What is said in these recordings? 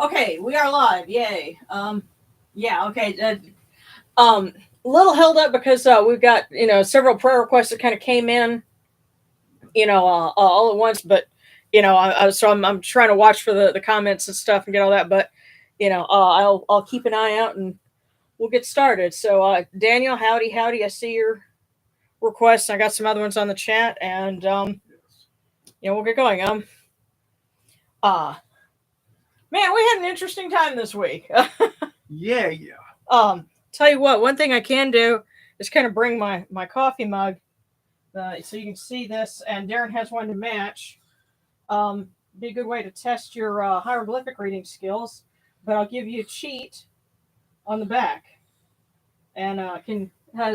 Okay, we are live. Yay. Yeah. Okay. A little held up because we've got several prayer requests that kind of came in, all at once. But I'm trying to watch for the comments and stuff and get all that. But I'll keep an eye out and we'll get started. So Daniel, howdy, howdy. I see your requests. I got some other ones on the chat, and we'll get going. Uh Man, we had an interesting time this week. Yeah. Tell you what, one thing I can do is kind of bring my coffee mug, so you can see this, and Darren has one to match. Be a good way to test your hieroglyphic reading skills, but I'll give you a cheat on the back, and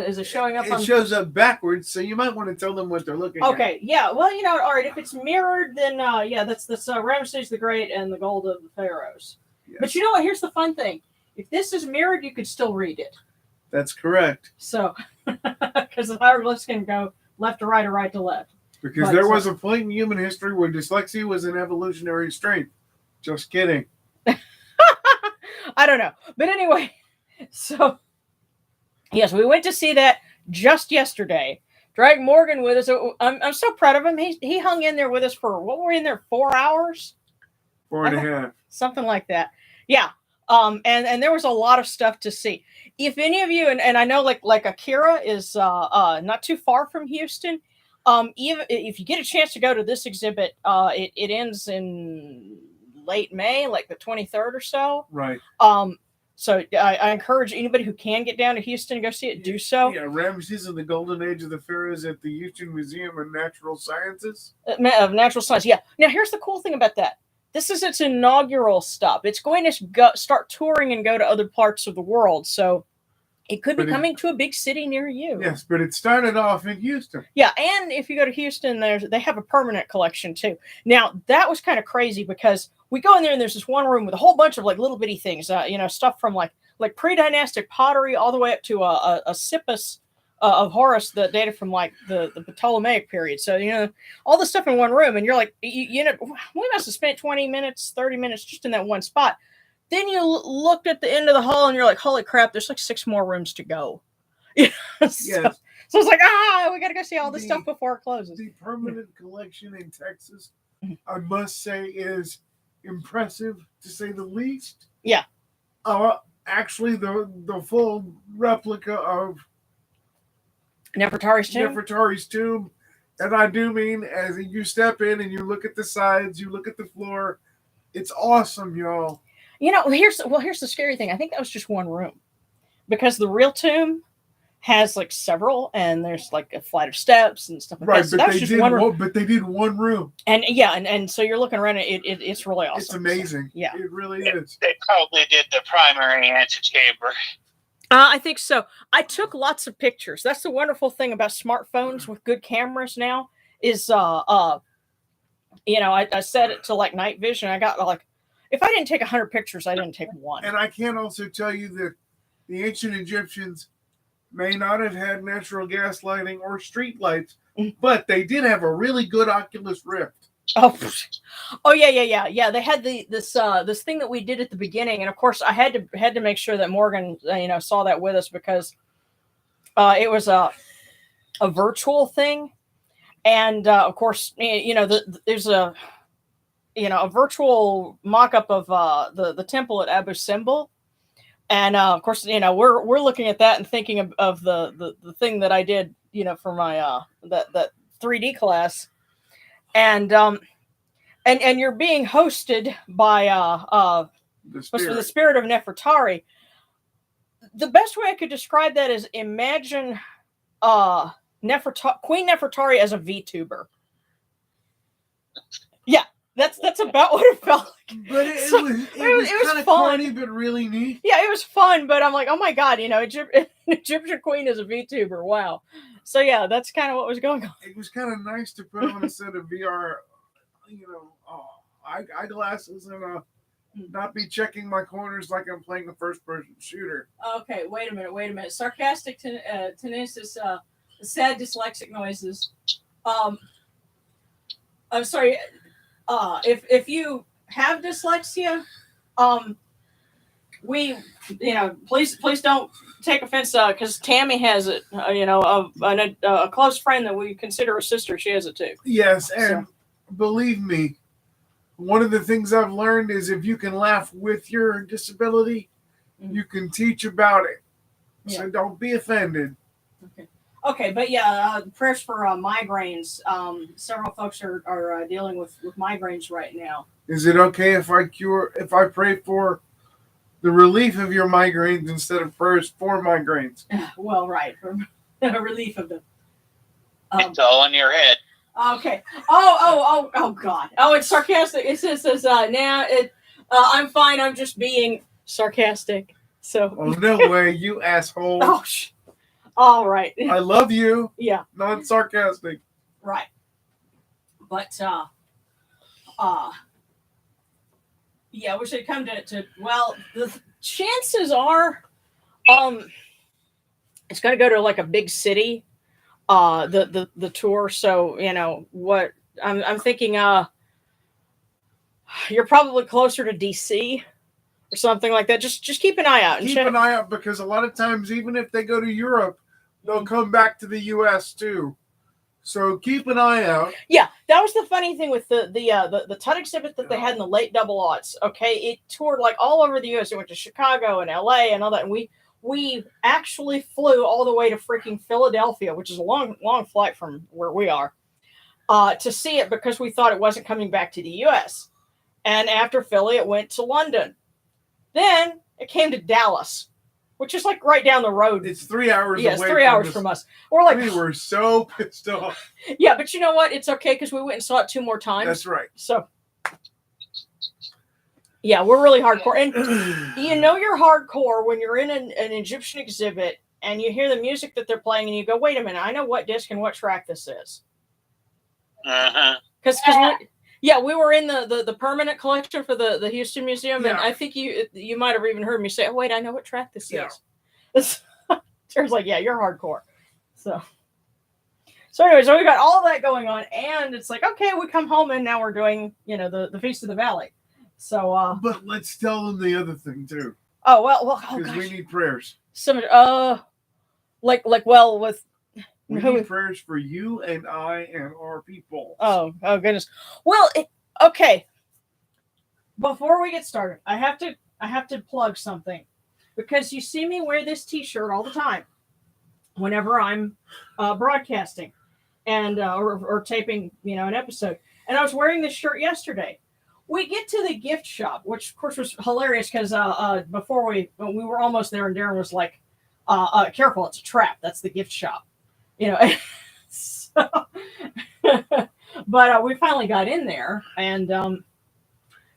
is it showing up? It shows up backwards, so you might want to tell them what they're looking at. Okay, yeah. Well, all right. If it's mirrored, then that's Ramesses the Great and the Gold of the Pharaohs. Yes. But you know what? Here's the fun thing: if this is mirrored, you could still read it. That's correct. So, because the hieroglyphs can go left to right or right to left. Because there was a point in human history where dyslexia was an evolutionary strength. Just kidding. I don't know, but anyway, so. Yes, we went to see that just yesterday. Drag Morgan with us. I'm so proud of him. He hung in there with us for, what were we in there, 4 hours? 4.5. Something like that. Yeah. And there was a lot of stuff to see. If any of you, and I know like Akira is not too far from Houston. Even if you get a chance to go to this exhibit, it ends in late May, like the 23rd or so. Right. So I encourage anybody who can get down to Houston to go see it, do so. Yeah, Ramesses and the Golden Age of the Pharaohs at the Houston Museum of Natural Sciences. Of Natural Science, yeah. Now, here's the cool thing about that. This is its inaugural stop. It's going to start touring and go to other parts of the world. So it could be coming to a big city near you. Yes, but it started off in Houston. Yeah, and if you go to Houston, they have a permanent collection too. Now, that was kind of crazy because we go in there and there's this one room with a whole bunch of like little bitty things, stuff from like pre-dynastic pottery all the way up to a Sippus of Horus that dated from like the Ptolemaic period. So, all the stuff in one room, and you're like, we must have spent 20 minutes, 30 minutes just in that one spot. Then you looked at the end of the hall and you're like, holy crap, there's like 6 more rooms to go. Yes. So it's like, we got to go see all this stuff before it closes. The permanent collection in Texas, I must say, is impressive to say the least. Yeah. Actually, the full replica of Nefertari's tomb. And I do mean, as you step in and you look at the sides, you look at the floor, it's awesome, y'all. Here's the scary thing. I think that was just one room, because the real tomb has like several, and there's like a flight of steps and stuff like that. So but they did one room. But they did one room. And and so you're looking around, it's really awesome. It's amazing. So, yeah, it really is. They probably did the primary antechamber. I think so. I took lots of pictures. That's the wonderful thing about smartphones with good cameras now is I set it to like night vision. I got like, if I didn't take 100 pictures, I didn't take one. And I can also tell you that the ancient Egyptians may not have had natural gas lighting or street lights, but they did have a really good Oculus Rift. Oh yeah. They had this thing that we did at the beginning, and of course I had to make sure that Morgan saw that with us, because it was a virtual thing, and of course there's a virtual mock-up of the temple at Abu Simbel. And of course, we're looking at that and thinking of the thing that I did, for my that 3D class, and you're being hosted by the spirit of Nefertari. The best way I could describe that is, imagine Queen Nefertari as a VTuber. Yeah. That's about what it felt like. But it was kind of corny, but really neat. Yeah, it was fun, but I'm like, oh my god, an Egyptian queen is a VTuber. Wow. So yeah, that's kind of what was going on. It was kind of nice to put on a set of VR, eyeglasses and not be checking my corners like I'm playing a first-person shooter. Okay, wait a minute. Sarcastic tenacious, sad dyslexic noises. I'm sorry. If you have dyslexia, We, please don't take offense, because Tammy has it. A close friend that we consider a sister, she has it too. Yes, and believe me, one of the things I've learned is if you can laugh with your disability, you can teach about it. Yeah. So don't be offended. Okay, but prayers for migraines. Several folks are dealing with migraines right now. Is it okay if I pray for the relief of your migraines instead of prayers for migraines? Well, right, for relief of them. It's all in your head. Okay. Oh God. Oh, it's sarcastic. It says I'm fine. I'm just being sarcastic. So. Oh, no way, you asshole. Oh, all right. I love you. Yeah. Not sarcastic. Right. But we should come to well, the chances are it's going to go to like a big city, the tour. So what I'm thinking, you're probably closer to DC or something like that. Just keep an eye out. Keep an eye out, because a lot of times, even if they go to Europe, they'll come back to the U.S. too. So keep an eye out. Yeah, that was the funny thing with the TUD exhibit that they had in the late double aughts. Okay, it toured like all over the U.S. It went to Chicago and L.A. and all that, and we actually flew all the way to freaking Philadelphia, which is a long flight from where we are, to see it, because we thought it wasn't coming back to the U.S. And after Philly, it went to London. Then it came to Dallas, which is like right down the road. It's 3 hours away. Yeah, it's 3 hours from us. We're like, we were so pissed off. Yeah, but you know what? It's okay, because we went and saw it 2 more times. That's right. So, yeah, we're really hardcore. And you're hardcore when you're in an Egyptian exhibit and you hear the music that they're playing and you go, wait a minute, I know what disc and what track this is. Because we were in the permanent collection for the Houston Museum, and I think you might have even heard me say, oh, wait, I know what track this is. Sarah's like, yeah, you're hardcore. So anyway, we got all that going on, and it's like, okay, we come home, and now we're doing, the Feast of the Valley. So, but let's tell them the other thing too. Oh well, because we need prayers. With we need prayers for you and I and our people. Oh goodness. Well, okay. Before we get started, I have to plug something, because you see me wear this T-shirt all the time whenever I'm broadcasting and or taping, an episode. And I was wearing this shirt yesterday. We get to the gift shop, which of course was hilarious, because before we were almost there, and Darren was like, "Careful, it's a trap. That's the gift shop." So, but we finally got in there, and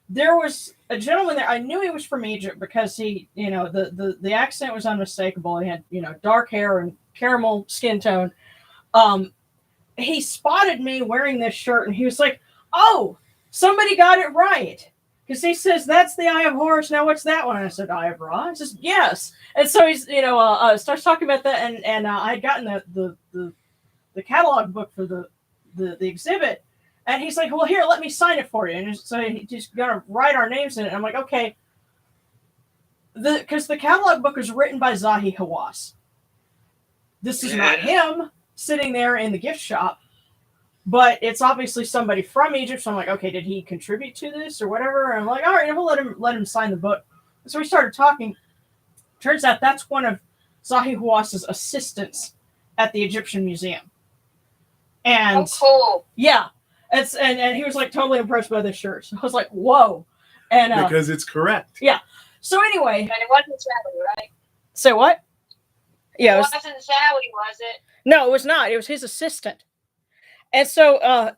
there was a gentleman there. I knew he was from Egypt, because he, the accent was unmistakable. He had, dark hair and caramel skin tone. He spotted me wearing this shirt, and he was like, "Oh, somebody got it right." Because he says, "That's the Eye of Horus. Now what's that one?" And I said, "Eye of Ra." He says, "Yes." And so he's, starts talking about that. And I had gotten the catalog book for the exhibit. And he's like, "Well, here, let me sign it for you." And so he's just going to write our names in it. And I'm like, okay. Because the catalog book was written by Zahi Hawass. This is not him sitting there in the gift shop. But it's obviously somebody from Egypt. So I'm like, okay, did he contribute to this or whatever? And I'm like, all right, we'll let him sign the book. So we started talking. Turns out that's one of Zahi Hawass's assistants at the Egyptian Museum. And cool. Yeah. And he was like totally impressed by this shirt. So I was like, whoa. And because it's correct. Yeah. So anyway. And it wasn't Zowie, right? Say what? Yeah. It wasn't Zowie, was it? No, it was not. It was his assistant. And so,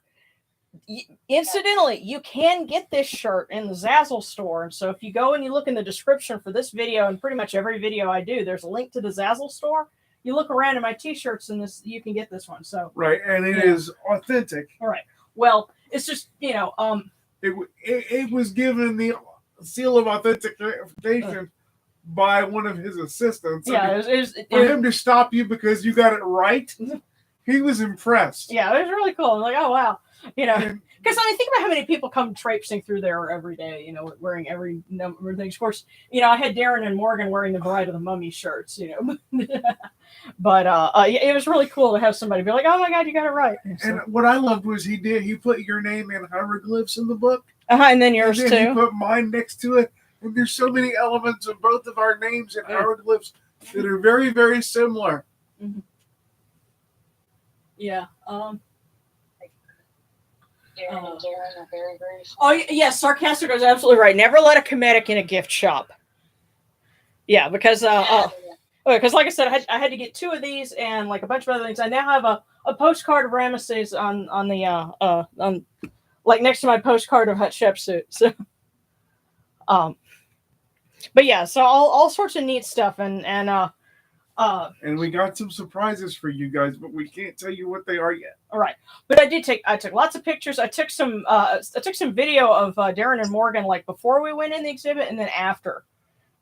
incidentally, you can get this shirt in the Zazzle store. And so if you go and you look in the description for this video, and pretty much every video I do, there's a link to the Zazzle store. You look around in my T-shirts, and you can get this one. So right, and it is authentic. All right. Well, it's just, it was given the seal of authentication by one of his assistants. Yeah, for him to stop you because you got it right. He was impressed. Yeah, it was really cool. I'm like, oh wow, Because I mean, think about how many people come traipsing through there every day, you know, wearing every number of things. Of course, you know, I had Darren and Morgan wearing the Bride of the Mummy shirts, you know. But it was really cool to have somebody be like, "Oh my God, you got it right." So, And what I loved was he put your name in hieroglyphs in the book, and then yours and then too. he put mine next to it. And there's so many elements of both of our names in hieroglyphs that are very, very similar. Mm-hmm. Yeah. Darren and Darren are very, very Oh yes, sarcastic is absolutely right. Never let a Kemetic in a gift shop. Yeah, because because like I said, I had to get 2 of these and like a bunch of other things. I now have a postcard of Ramesses on the on like next to my postcard of Hatshepsut. So but yeah, so all sorts of neat stuff and And we got some surprises for you guys, but we can't tell you what they are yet. all right. But I took lots of pictures. I took some video of Darren and Morgan like before we went in the exhibit and then after.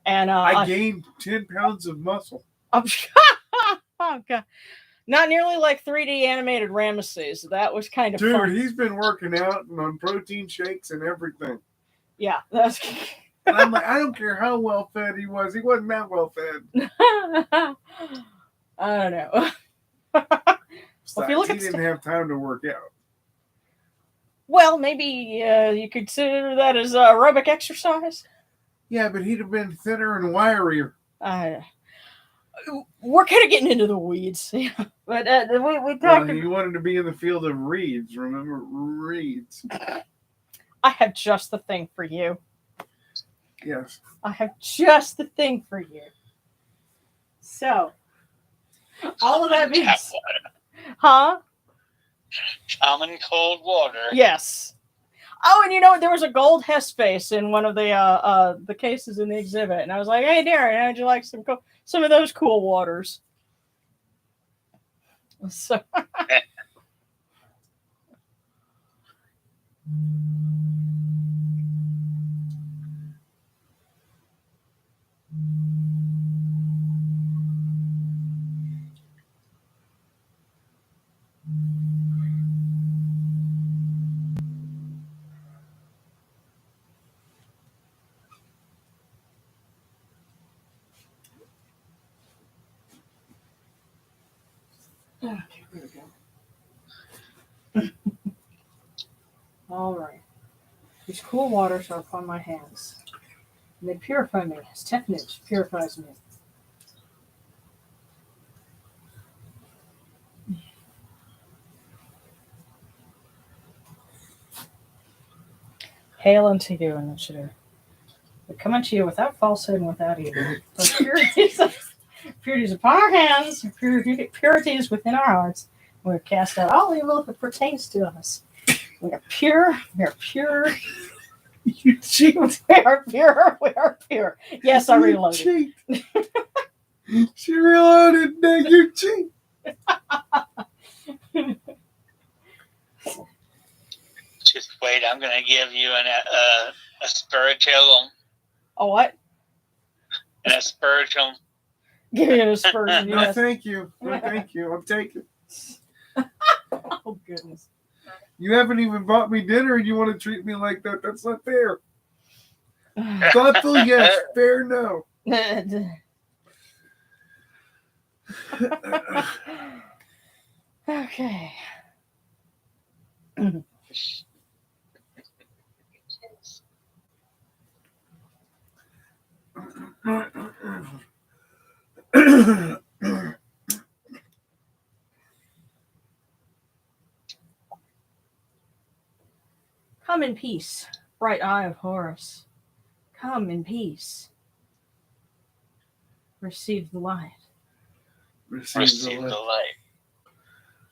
And I gained 10 pounds of muscle. Oh God. Not nearly like 3D animated Ramesses. That was kind of Dude, fun. he's been working out and on protein shakes and everything. Yeah, that's. And I'm like, I don't care how well fed he was. He wasn't that well fed. I don't know. Besides, if you look he at didn't have time to work out. Well, maybe you could consider that as aerobic exercise. Yeah, but he'd have been thinner and wirier. We're kind of getting into the weeds, but we talked. He wanted to be in the field of reeds. Remember reeds? I have just the thing for you. Yes. I have just the thing for you. So, all of that means, huh? Common cold water. Yes. Oh, and you know, there was a gold Hess face in one of the cases in the exhibit, and I was like, "Hey, Darren, how'd you like some of those cool waters?" So. Okay, here we go. All right. These cool waters are upon my hands. And they purify me, as Tefnit purifies me. Hail unto you, Initiative. We come unto you without falsehood and without evil. The purities upon our hands, purities within our hearts. We have cast out all evil that pertains to us. We are pure. We are pure. You cheat. We are pure. We are pure. Yes, I reloaded. Cheat. She reloaded. Now you cheat. Just wait, I'm going to give you a spiritual. A what? An aspersion. Give me an aspersion, No, yes. thank you. No, thank you. I'm taking. Oh, goodness. You haven't even bought me dinner and you want to treat me like that. That's not fair. Thoughtful, yes. Fair, no. Okay. Come in peace, bright eye of Horus. Come in peace. Receive the light. Receive the light.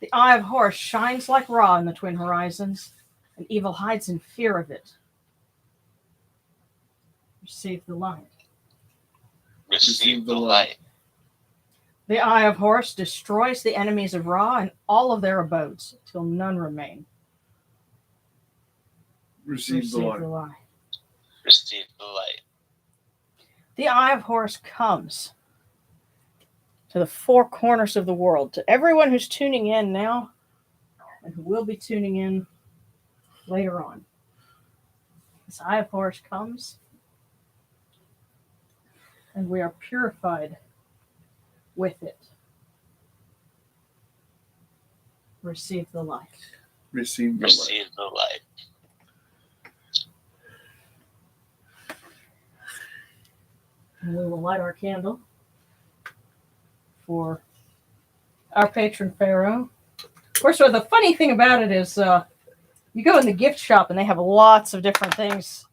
The eye of Horus shines like Ra in the twin horizons, and evil hides in fear of it. Receive the light. Receive the light. The eye of Horus destroys the enemies of Ra and all of their abodes, till none remain. Receive the light. Receive the light. The eye of Horus comes to the 4 corners of the world, to everyone who's tuning in now, and who will be tuning in later on. This eye of Horus comes, and we are purified with it. Receive the light. Receive the light. Receive the light. And we will light our candle for our patron Pharaoh. Of course, the funny thing about it is you go in the gift shop and they have lots of different things,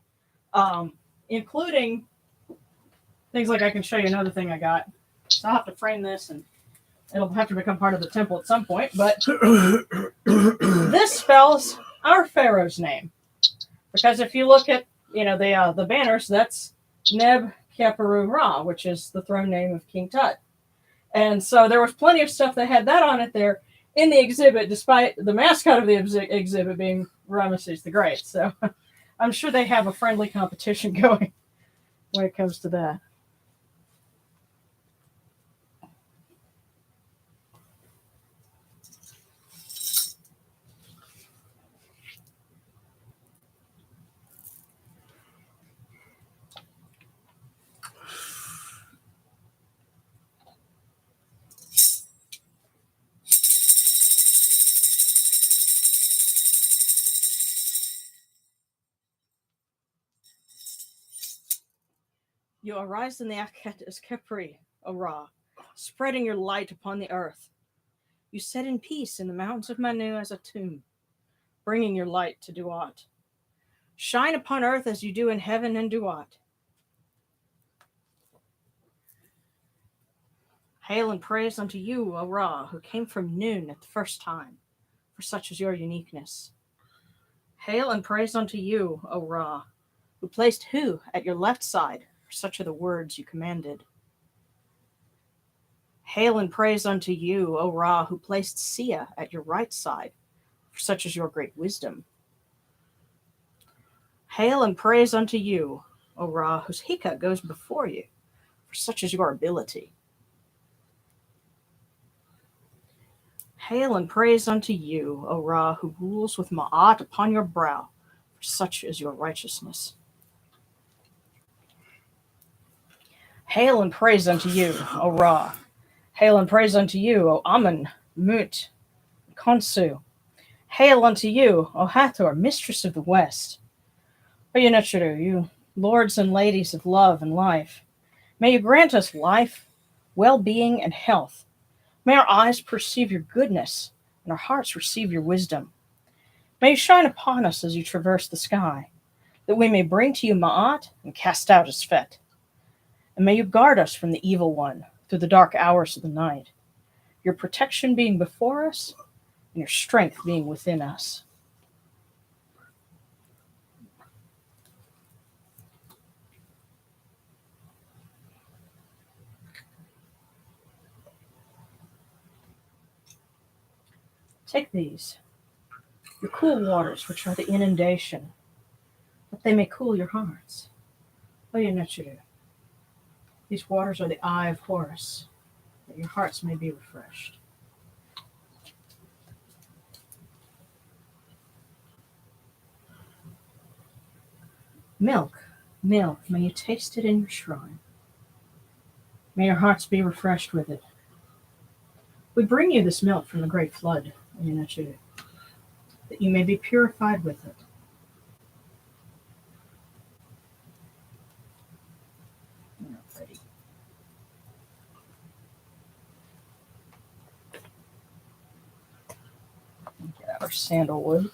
including things like I can show you another thing I got. So I'll have to frame this and it'll have to become part of the temple at some point. But this spells our Pharaoh's name. Because if you look at the banners, that's Neb Keperu Ra, which is the throne name of King Tut. And so there was plenty of stuff that had that on it there in the exhibit, despite the mascot of the exhibit being Ramesses the Great. So I'm sure they have a friendly competition going when it comes to that. You arise in the Akhet as Kepri, O Ra, spreading your light upon the earth. You set in peace in the mountains of Manu as a tomb, bringing your light to Duat. Shine upon earth as you do in heaven and Duat. Hail and praise unto you, O Ra, who came from noon at the first time, for such is your uniqueness. Hail and praise unto you, O Ra, who placed Hu at your left side, for such are the words you commanded. Hail and praise unto you, O Ra, who placed Sia at your right side, for such is your great wisdom. Hail and praise unto you, O Ra, whose Hika goes before you, for such is your ability. Hail and praise unto you, O Ra, who rules with Ma'at upon your brow, for such is your righteousness. Hail and praise unto you, O Ra. Hail and praise unto you, O Amun, Mut, Khonsu. Hail unto you, O Hathor, Mistress of the West. O Yenetru, you lords and ladies of love and life, may you grant us life, well-being, and health. May our eyes perceive your goodness, and our hearts receive your wisdom. May you shine upon us as you traverse the sky, that we may bring to you Ma'at and cast out his Fet. And may you guard us from the evil one through the dark hours of the night, your protection being before us and your strength being within us. Take these, your cool waters, which are the inundation, that they may cool your hearts. O Yenetru, these waters are the eye of Horus, that your hearts may be refreshed. Milk, milk, may you taste it in your shrine. May your hearts be refreshed with it. We bring you this milk from the great flood, O Yenetru, that you may be purified with it. Ready. Get our sandalwood.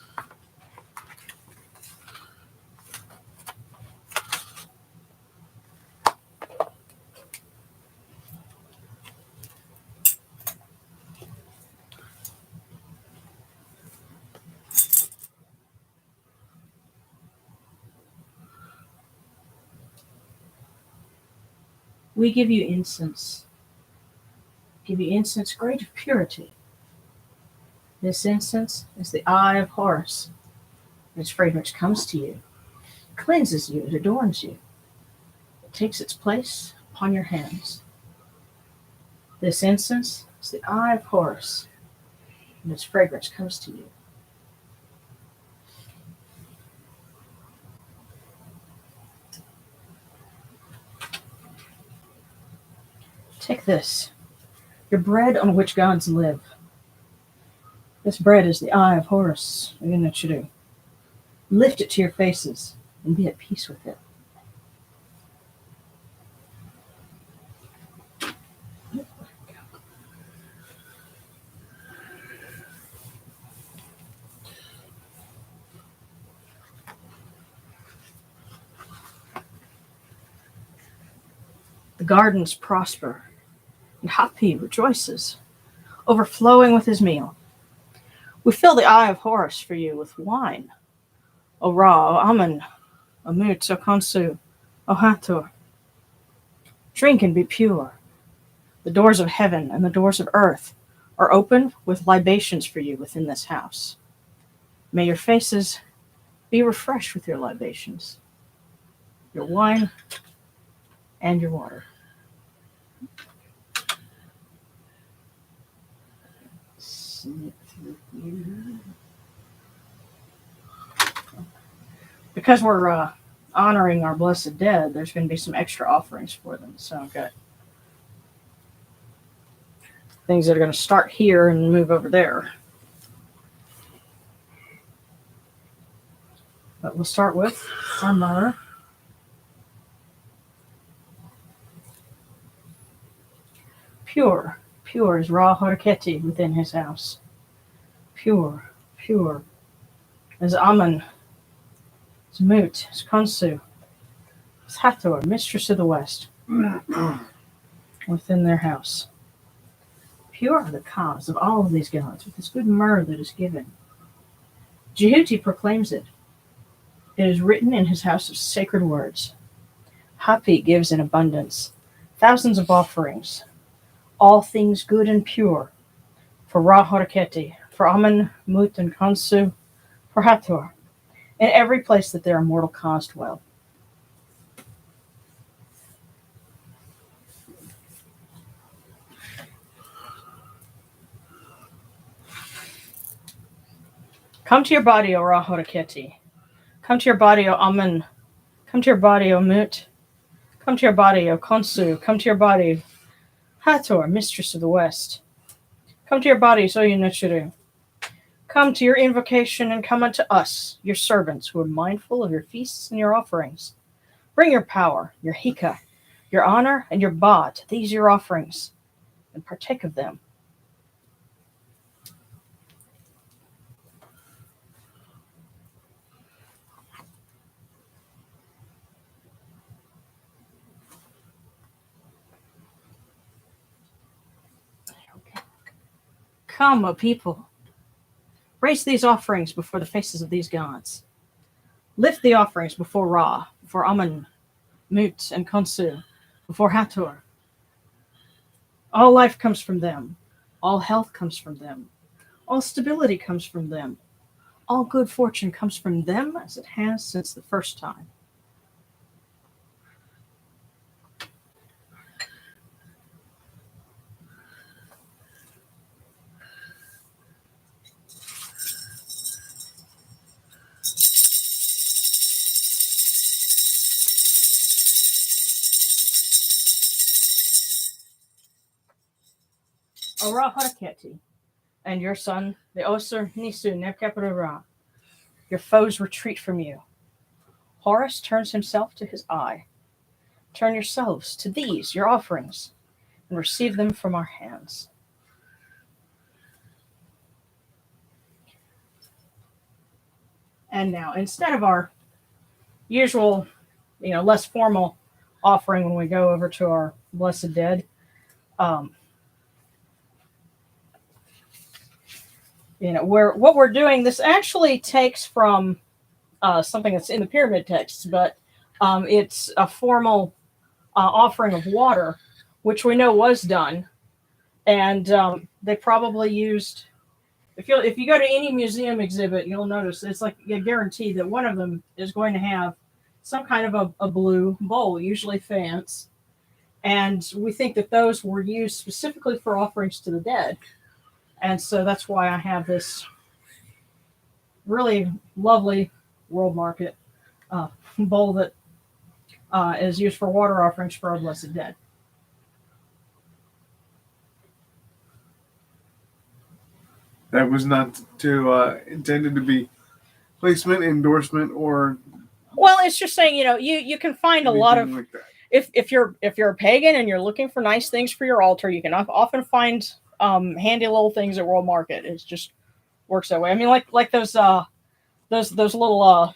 We give you incense. Give you incense great of purity. This incense is the eye of Horus. Its fragrance comes to you, it cleanses you, it adorns you. It takes its place upon your hands. This incense is the eye of Horus, and its fragrance comes to you. Take this, your bread on which gods live. This bread is the eye of Horus, Unachidu. Lift it to your faces and be at peace with it. The gardens prosper, and Hapi rejoices, overflowing with his meal. We fill the eye of Horus for you with wine. O Ra, O Amun, O Mut, O Khonsu, O Hathor. Drink and be pure. The doors of heaven and the doors of earth are open with libations for you within this house. May your faces be refreshed with your libations, your wine, and your water. Snip through here. Because we're honoring our blessed dead, there's going to be some extra offerings for them. So I've got things that are going to start here and move over there. But we'll start with our mother. Pure, pure is Ra Horaketi within his house. Pure, pure is Amun, is Mut, is Khonsu, is Hathor, Mistress of the West, within their house. Pure are the cause of all of these gods with this good myrrh that is given. Jehuti proclaims it. It is written in his house of sacred words. Hapi gives in abundance, thousands of offerings, all things good and pure, for Ra Horaketi, for Amun, Mut, and Khonsu, for Hathor, in every place that their immortal cause dwell. Come to your body, O Ra Horaketi. Come to your body, O Amun. Come to your body, O Mut. Come to your body, O Khonsu. Come to your body, Hathor, Mistress of the West. Come to your bodies, O Unachidu. Come to your invocation and come unto us, your servants, who are mindful of your feasts and your offerings. Bring your power, your hika, your honor, and your ba to these your offerings, and partake of them. Come, O people. Raise these offerings before the faces of these gods. Lift the offerings before Ra, before Amun, Mut, and Khonsu, before Hathor. All life comes from them. All health comes from them. All stability comes from them. All good fortune comes from them as it has since the first time. O Ra Haraketi, and your son, the Osir Nisu Nebkepere Ra, your foes retreat from you. Horus turns himself to his eye. Turn yourselves to these, your offerings, and receive them from our hands. And now, instead of our usual, less formal offering when we go over to our blessed dead, what we're doing, this actually takes from something that's in the pyramid texts, but it's a formal offering of water, which we know was done, and they probably used. If you go to any museum exhibit, you'll notice it's like a guarantee that one of them is going to have some kind of a blue bowl, usually faience, and we think that those were used specifically for offerings to the dead. And so that's why I have this really lovely World Market bowl that is used for water offerings for our blessed dead. That was not intended to be placement, endorsement, or Well, it's just saying, you can find a lot of anything like that. if you're a pagan and you're looking for nice things for your altar, you can often find handy little things at World Market. It just works that way. I mean, like those little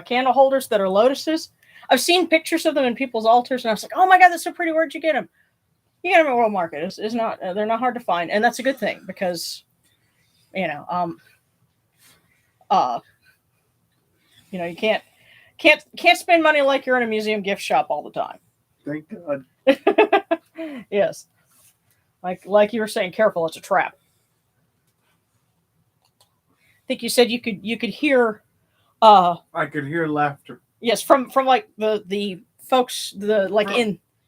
candle holders that are lotuses. I've seen pictures of them in people's altars, and I was like, oh my god, that's so pretty. Where'd you get them? You get them at World Market. It's not they're not hard to find, and that's a good thing because you can't spend money like you're in a museum gift shop all the time. Thank God. Yes, like you were saying, careful, it's a trap. I think you said you could hear. I could hear laughter. Yes, from like the folks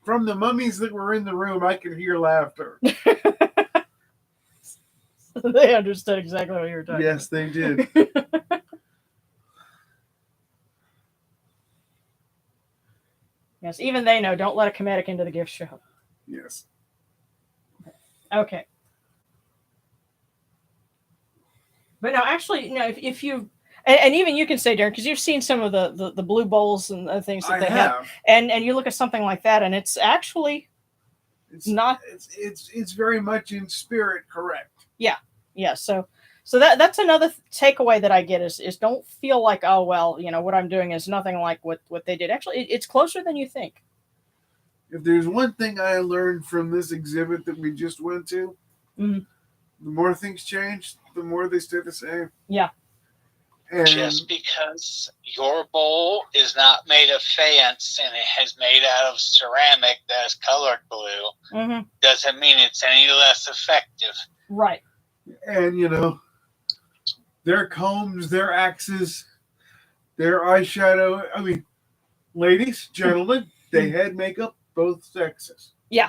From the mummies that were in the room. I could hear laughter. They understood exactly what you were talking Yes, they did. about. Yes, even they know. Don't let a Kemetic into the gift shop. Yes. Okay. But no, actually, if you and even you can say, Darren, because you've seen some of the blue bowls and the things that I they have, and you look at something like that, and it's actually not. It's very much in spirit correct. Yeah. So that's another takeaway that I get is don't feel like, oh well, what I'm doing is nothing like what they did. Actually, it's closer than you think. If there's one thing I learned from this exhibit that we just went to, Mm-hmm. the more things change, the more they stay the same. Yeah. And just because your bowl is not made of faience and it is made out of ceramic that is colored blue, doesn't mean it's any less effective. Right. And their combs, their axes, their eyeshadow. I mean, ladies, gentlemen, they had makeup both sexes. Yeah.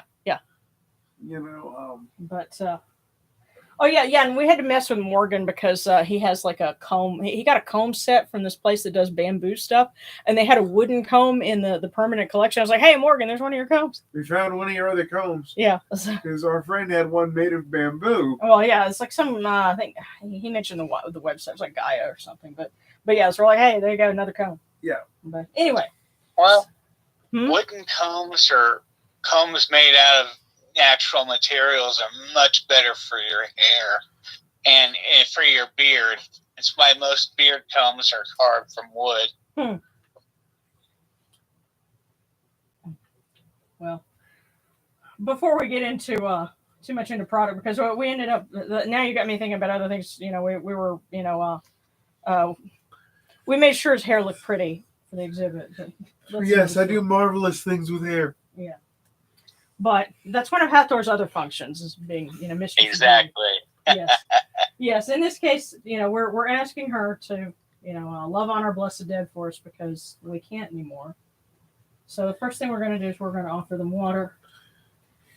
But and we had to mess with Morgan because he has like a comb. He got a comb set from this place that does bamboo stuff, and they had a wooden comb in the permanent collection. I was like, hey, Morgan, there's one of your combs. We found one of your other combs. Yeah. Because our friend had one made of bamboo. Well, yeah, it's like some, I think he mentioned the website. It's like Gaia or something. But yeah, so we're like, hey, there you go, another comb. Yeah. But anyway. Well, wooden combs or combs made out of natural materials are much better for your hair and for your beard. It's why most beard combs are carved from wood. Well, before we get into too much into product, because we ended up now you got me thinking about other things. We were we made sure his hair looked pretty for the exhibit. Yes, I do marvelous things with hair. Yeah. But that's one of Hathor's other functions, is being, mistress. Exactly. Yes. In this case, we're asking her to, love on our blessed dead for us because we can't anymore. So the first thing we're going to do is we're going to offer them water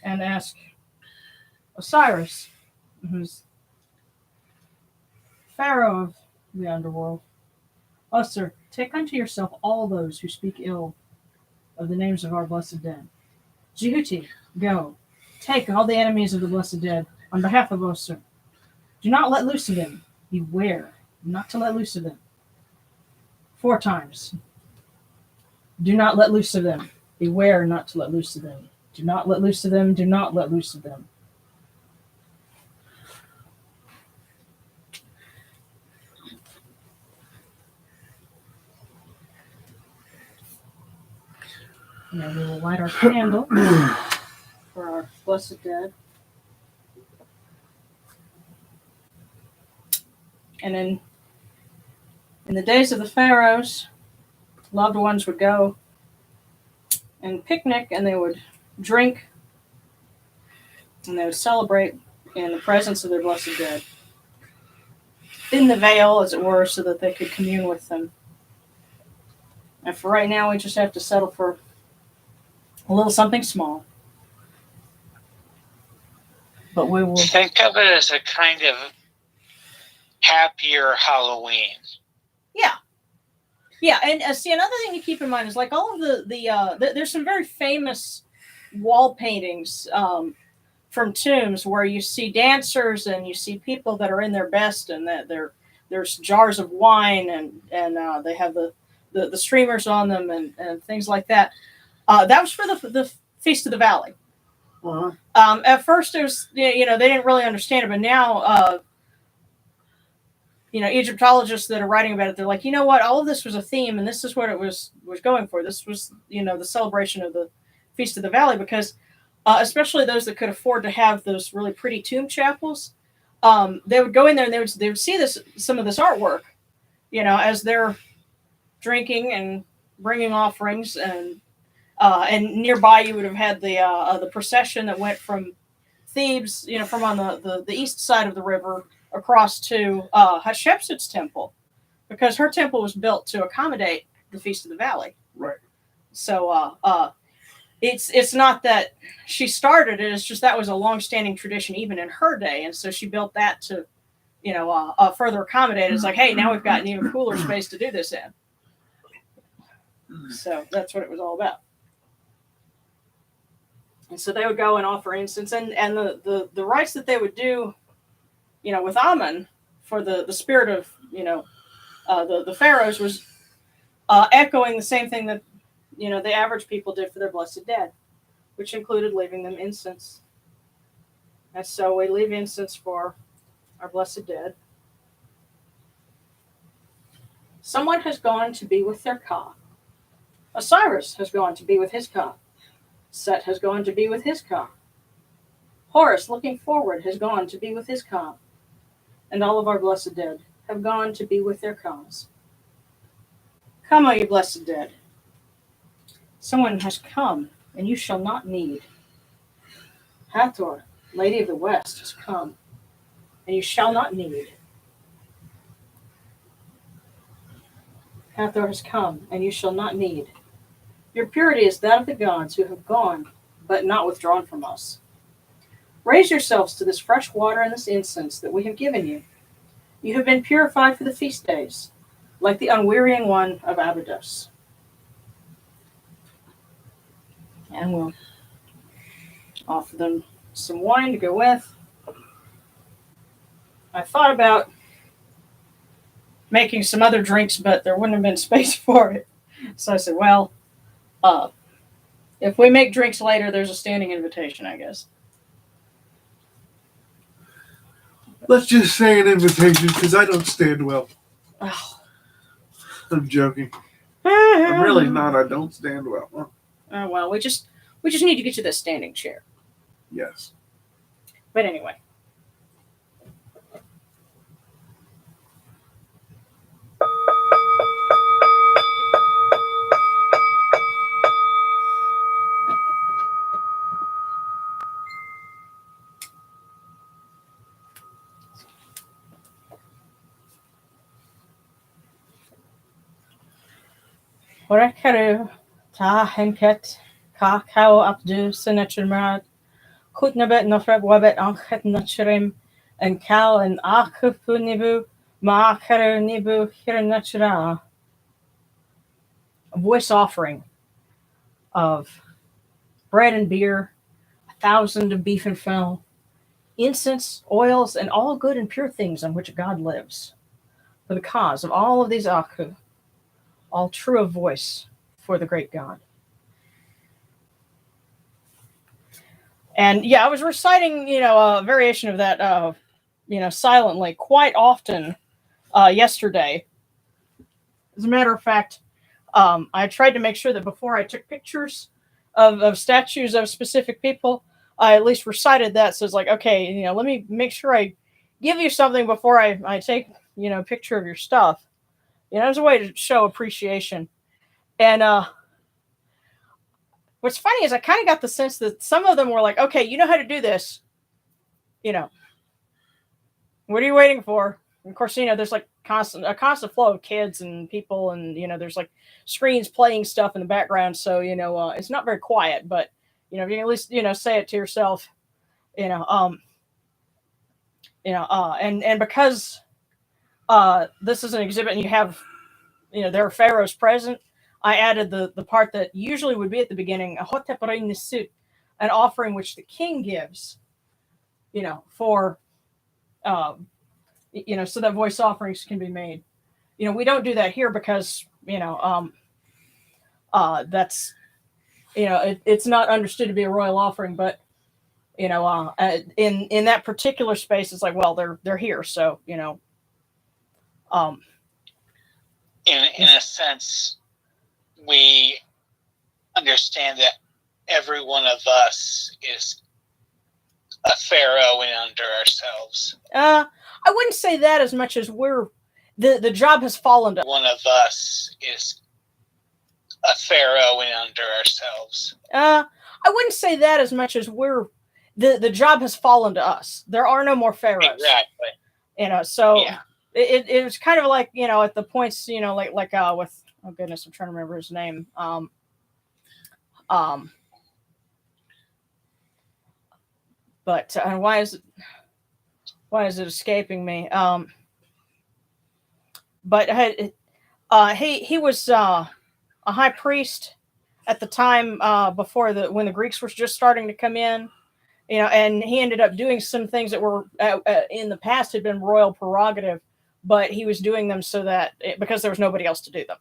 and ask Osiris, who's Pharaoh of the underworld, "Oh, sir, take unto yourself all those who speak ill of the names of our blessed dead. Jehuti, go, take all the enemies of the blessed dead on behalf of Osir. Do not let loose of them. Beware not to let loose of them. 4 times. Do not let loose of them. Beware not to let loose of them. Do not let loose of them. Do not let loose of them." Now we will light our candle for our blessed dead. And in the days of the pharaohs, loved ones would go and picnic, and they would drink, and they would celebrate in the presence of their blessed dead, in the veil, as it were, so that they could commune with them. And for right now, we just have to settle for a little something small. But we will think of it as a kind of happier Halloween. Yeah, and see, another thing to keep in mind is like all of the there's some very famous wall paintings from tombs where you see dancers and you see people that are in their best, and that there's jars of wine, and they have the streamers on them, and things like that. That was for the Feast of the Valley. Uh-huh. At first, it was, they didn't really understand it, but now, Egyptologists that are writing about it, they're like, you know what, all of this was a theme, and this is what it was going for. This was, the celebration of the Feast of the Valley, because especially those that could afford to have those really pretty tomb chapels, they would go in there and they would see some of this artwork, as they're drinking and bringing offerings, and nearby you would have had the procession that went from Thebes, from on the east side of the river across to Hatshepsut's temple, because her temple was built to accommodate the Feast of the Valley. Right. So it's not that she started it; it's just that was a long-standing tradition even in her day, and so she built that to, further accommodate. It's like, hey, now we've got an even cooler space to do this in. So that's what it was all about. And so they would go and offer incense, and the rites that they would do, with Amun for the spirit of, the pharaohs was echoing the same thing that, the average people did for their blessed dead, which included leaving them incense. And so we leave incense for our blessed dead. Someone has gone to be with their Ka. Osiris has gone to be with his Ka. Set has gone to be with his Ka. Horus, looking forward, has gone to be with his Ka. And all of our blessed dead have gone to be with their Kas. Come, O you blessed dead. Someone has come, and you shall not need. Hathor, Lady of the West, has come, and you shall not need. Hathor has come, and you shall not need. Your purity is that of the gods who have gone, but not withdrawn from us. Raise yourselves to this fresh water and this incense that we have given you. You have been purified for the feast days, like the unwearying one of Abydos. And we'll offer them some wine to go with. I thought about making some other drinks, but there wouldn't have been space for it. So I said, well, if we make drinks later, there's a standing invitation, I guess. Let's just say an invitation, because I don't stand well. Oh. I'm joking. I'm really not. I don't stand well. Oh, well, we just need to get you this standing chair. Yes. But anyway. Horakaru ta henket ka kao abdu senachimrad kutnabet nofreb wabet anchet nachrim and kal and akupu nibu maakaru nibu hiranachra. A voice offering of bread and beer, 1,000 of beef and fennel, incense, oils, and all good and pure things on which God lives, for the cause of all of these aku, all true of voice for the great God. And I was reciting, a variation of that, silently quite often yesterday. As a matter of fact, I tried to make sure that before I took pictures of statues of specific people, I at least recited that. So it's like, okay, let me make sure I give you something before I take, a picture of your stuff. As a way to show appreciation. And what's funny is I kind of got the sense that some of them were like, okay, you know how to do this. What are you waiting for? And of course, there's like a constant flow of kids and people, and there's like screens playing stuff in the background. So it's not very quiet, but if you can at least say it to yourself, and because this is an exhibit and you have there are pharaohs present, I added the part that usually would be at the beginning, an offering which the king gives for, so that voice offerings can be made. We don't do that here because, that's, it's not understood to be a royal offering, but, in that particular space, it's like, well, they're here. So, in a sense, we understand that every one of us is a pharaoh in unto ourselves. I wouldn't say that as much as the job has fallen to one of us is a pharaoh in unto ourselves. I wouldn't say that as much as the job has fallen to us. There are no more pharaohs. Exactly. So yeah. it was kind of like, at the points, like with, oh goodness, I'm trying to remember his name. But why is it escaping me? But he was a high priest at the time before when the Greeks were just starting to come in, and he ended up doing some things that were in the past had been royal prerogative, but he was doing them because there was nobody else to do them,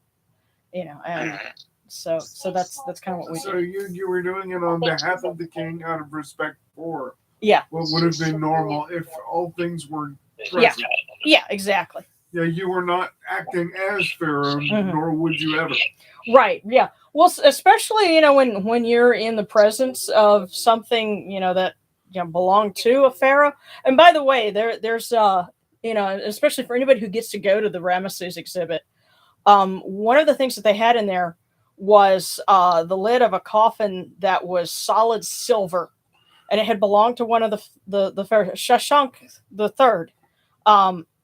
and so that's kind of what we So did. you were doing it on behalf of the king out of respect for Yeah. what would have been normal if all things were present. Yeah, exactly. Yeah, you were not acting as pharaoh, nor would you ever. Right. Yeah. Well, especially when you're in the presence of something that belonged to a pharaoh. And by the way, there's especially for anybody who gets to go to the Ramesses exhibit, one of the things that they had in there was the lid of a coffin that was solid silver, and it had belonged to one of the pharaohs, Shashank III.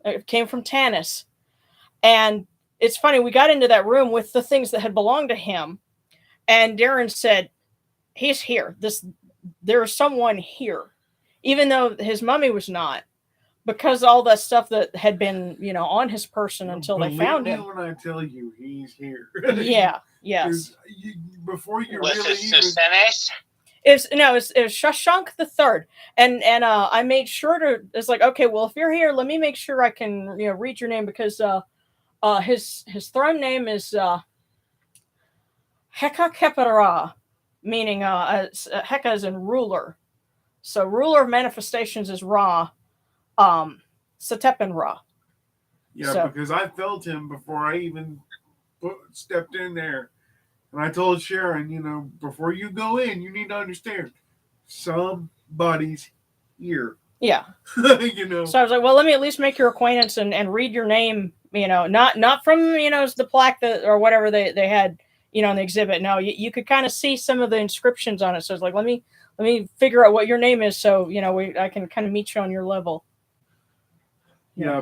It came from Tanis, and it's funny, we got into that room with the things that had belonged to him, and Darren said, "He's here. There is someone here," even though his mummy was not, because all that stuff that had been on his person until they found him. When I tell you he's here. Yeah. Yes. Before you was really it even. Susenes? It was Shashank III, and I made sure to. It's like, okay, well, if you're here, let me make sure I can read your name, because his throne name is Heka Kepera, meaning Heka is in ruler, so ruler of manifestations is Ra, Setepen Ra. Yeah, because I felt him before I even stepped in there. And I told Sharon, before you go in, you need to understand somebody's here. Yeah. So I was like, well, let me at least make your acquaintance and read your name, not from, the plaque or whatever they had, in the exhibit. No, you could kind of see some of the inscriptions on it. So it's like, let me figure out what your name is. So, I can kind of meet you on your level. Yeah.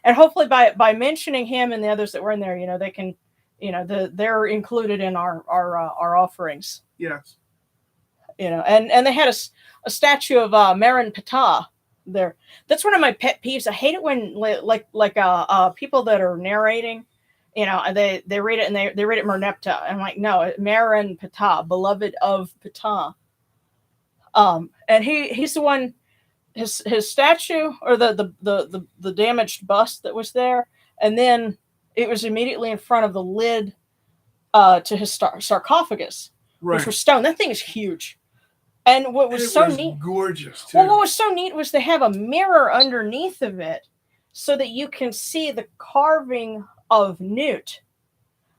And hopefully by mentioning him and the others that were in there, they can, they're included in our offerings. Yes. And they had a statue of Marin Ptah there. That's one of my pet peeves. I hate it when like people that are narrating, they read it and they read it Merneptah. I'm like, no, Marin Ptah, beloved of Ptah. And he's the one. His statue, or the damaged bust that was there, and then it was immediately in front of the lid to his sarcophagus, right, which was stone. That thing is huge. And what was neat, gorgeous too. Well, what was so neat was they have a mirror underneath of it, so that you can see the carving of Newt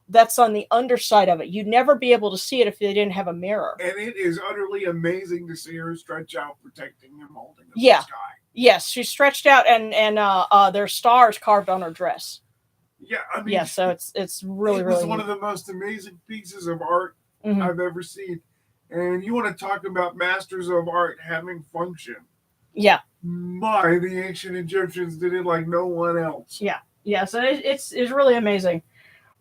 that's on the underside of it. You'd never be able to see it if they didn't have a mirror. And it is utterly amazing to see her stretch out, protecting him, holding up the sky. Yes, she's stretched out, and there's stars carved on her dress. Yeah, I mean, so it's really it was really one neat. of the most amazing pieces of art I've ever seen. And you want to talk about masters of art having function? Yeah. The ancient Egyptians did it like no one else. Yeah. So it's really amazing.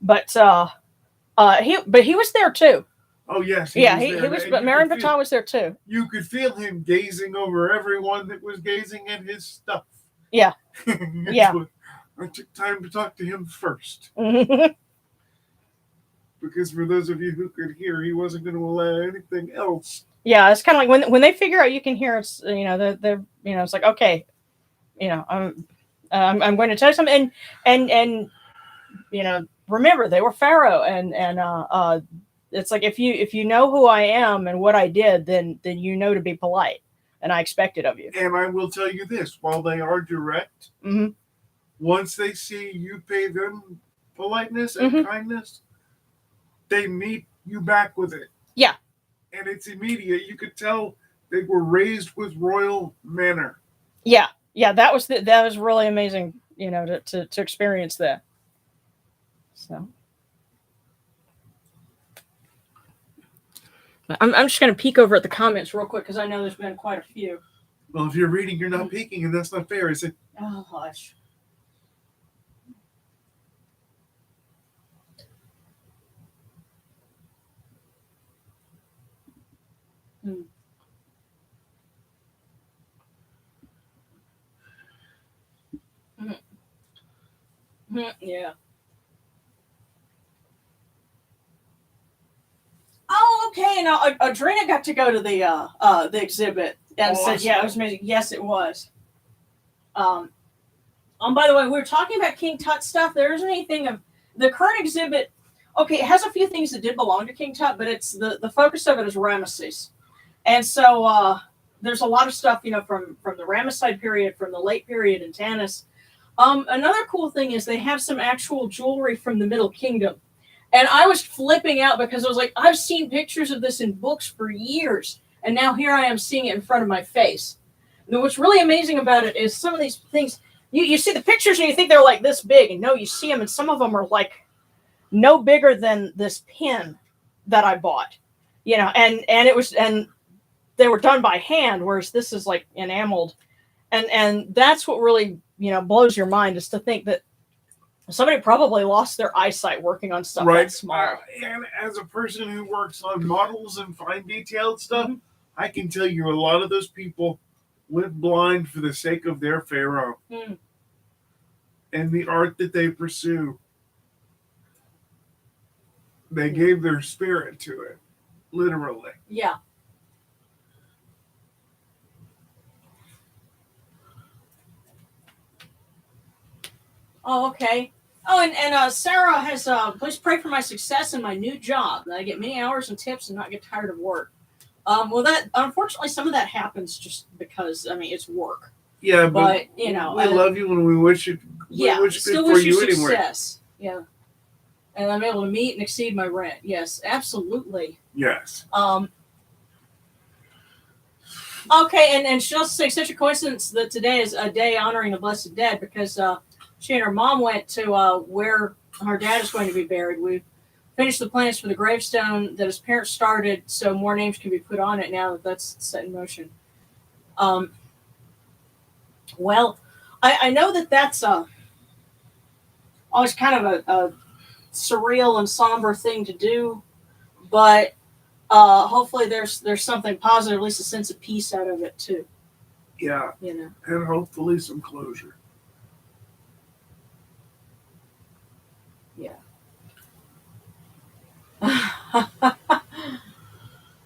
But he was there too. Oh yes, he was. But Marin Ptah was there too. You could feel him gazing over everyone that was gazing at his stuff. Yeah. I took time to talk to him first. because for those of you who could hear, he wasn't going to allow anything else. Yeah, it's kind of like when they figure out you can hear, it's they're it's like, okay, I'm going to tell you something, and remember they were Pharaoh, and it's like if you know who I am and what I did, then to be polite, and I expect it of you. And I will tell you this: while they are direct, once they see you pay them politeness and kindness, they meet you back with it. Yeah. And it's immediate. You could tell they were raised with royal manner. Yeah, that was really amazing, to experience that. So I'm just going to peek over at the comments real quick because I know there's been quite a few. Well, if you're reading, you're not peeking, and that's not fair, is it? Oh, hush. Yeah. Oh, okay. Now, Adrena got to go to the exhibit and said, "Yeah, it was amazing." Yes, it was. By the way, we were talking about King Tut stuff. There isn't anything of the current exhibit. Okay, it has a few things that did belong to King Tut, but it's the focus of it is Ramesses, and so there's a lot of stuff from the Ramesside period, from the late period in Tanis. Another cool thing is they have some actual jewelry from the Middle Kingdom. And I was flipping out because I was like, I've seen pictures of this in books for years. And now here I am seeing it in front of my face. And what's really amazing about it is some of these things, you see the pictures and you think they're like this big. And no, you see them and some of them are like no bigger than this pin that I bought. And they were done by hand, whereas this is like enameled. And that's what really, blows your mind, is to think that somebody probably lost their eyesight working on stuff that small. And as a person who works on models and fine detailed stuff, I can tell you a lot of those people went blind for the sake of their pharaoh and the art that they pursue. They gave their spirit to it, literally. Yeah. Oh, okay. Oh, and Sarah has, please pray for my success in my new job, that I get many hours and tips and not get tired of work. Well, that, unfortunately, some of that happens just because, it's work. Yeah, but we love you and we wish it. Yeah, we wish still good wish for you you success. Anyway. Yeah. And I'm able to meet and exceed my rent. Yes, absolutely. Yes. Okay, and she'll say such a coincidence that today is a day honoring the blessed dead because she and her mom went to where her dad is going to be buried. We finished the plans for the gravestone that his parents started, so more names can be put on it now that that's set in motion. Well, I know that that's always kind of a surreal and somber thing to do, but hopefully there's something positive, at least a sense of peace out of it too. Yeah. And hopefully some closure. Yeah.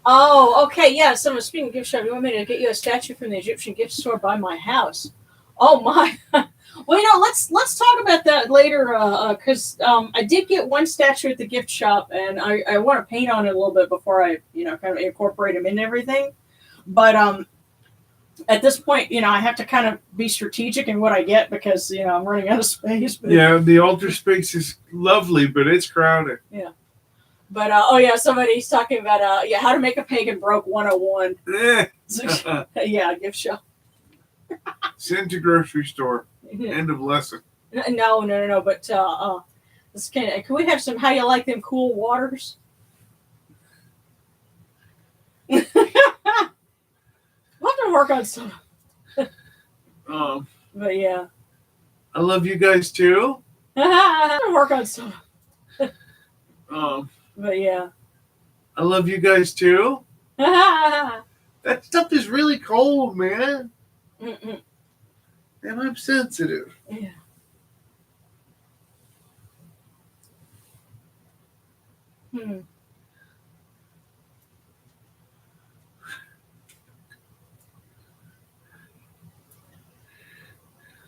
Oh, okay. Yeah. So speaking of gift shop, you want me to get you a statue from the Egyptian gift store by my house? Oh my. Well, let's talk about that later because I did get one statue at the gift shop, and I want to paint on it a little bit before I kind of incorporate them in everything. But at this point, I have to kind of be strategic in what I get because I'm running out of space. But yeah, the altar space is lovely, but it's crowded. Yeah. But somebody's talking about how to make a pagan broke 101. Yeah, gift shop. Send to grocery store. End of lesson. No. But can we have some? How you like them cool waters? We'll have to work on some. But yeah. I love you guys too. Work on some. But yeah. I love you guys too. That stuff is really cold, man. Mm-mm. And I'm sensitive. Yeah.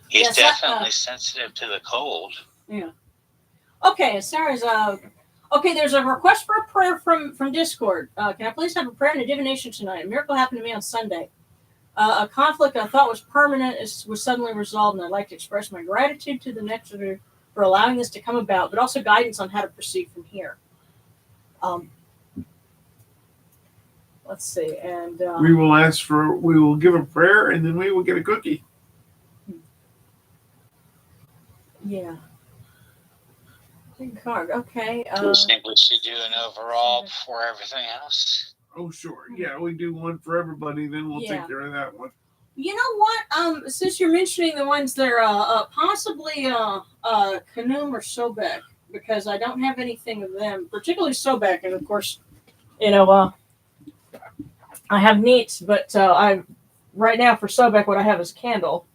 He's definitely sensitive to the cold. Yeah. Okay, Sarah's okay, there's a request for a prayer from Discord. Can I please have a prayer and a divination tonight? A miracle happened to me on Sunday. A conflict I thought was permanent was suddenly resolved, and I'd like to express my gratitude to the Nectar for allowing this to come about, but also guidance on how to proceed from here. Let's see, and we will give a prayer, and then we will get a cookie. Yeah. Card. Okay. Do you think we should do an overall before everything else? Oh, sure. Yeah, we do one for everybody, then we'll take care of that one. You know what? Since you're mentioning the ones that are possibly Kanum or Sobek, because I don't have anything of them, particularly Sobek, and of course, I have neats, but I right now for Sobek, what I have is Candle,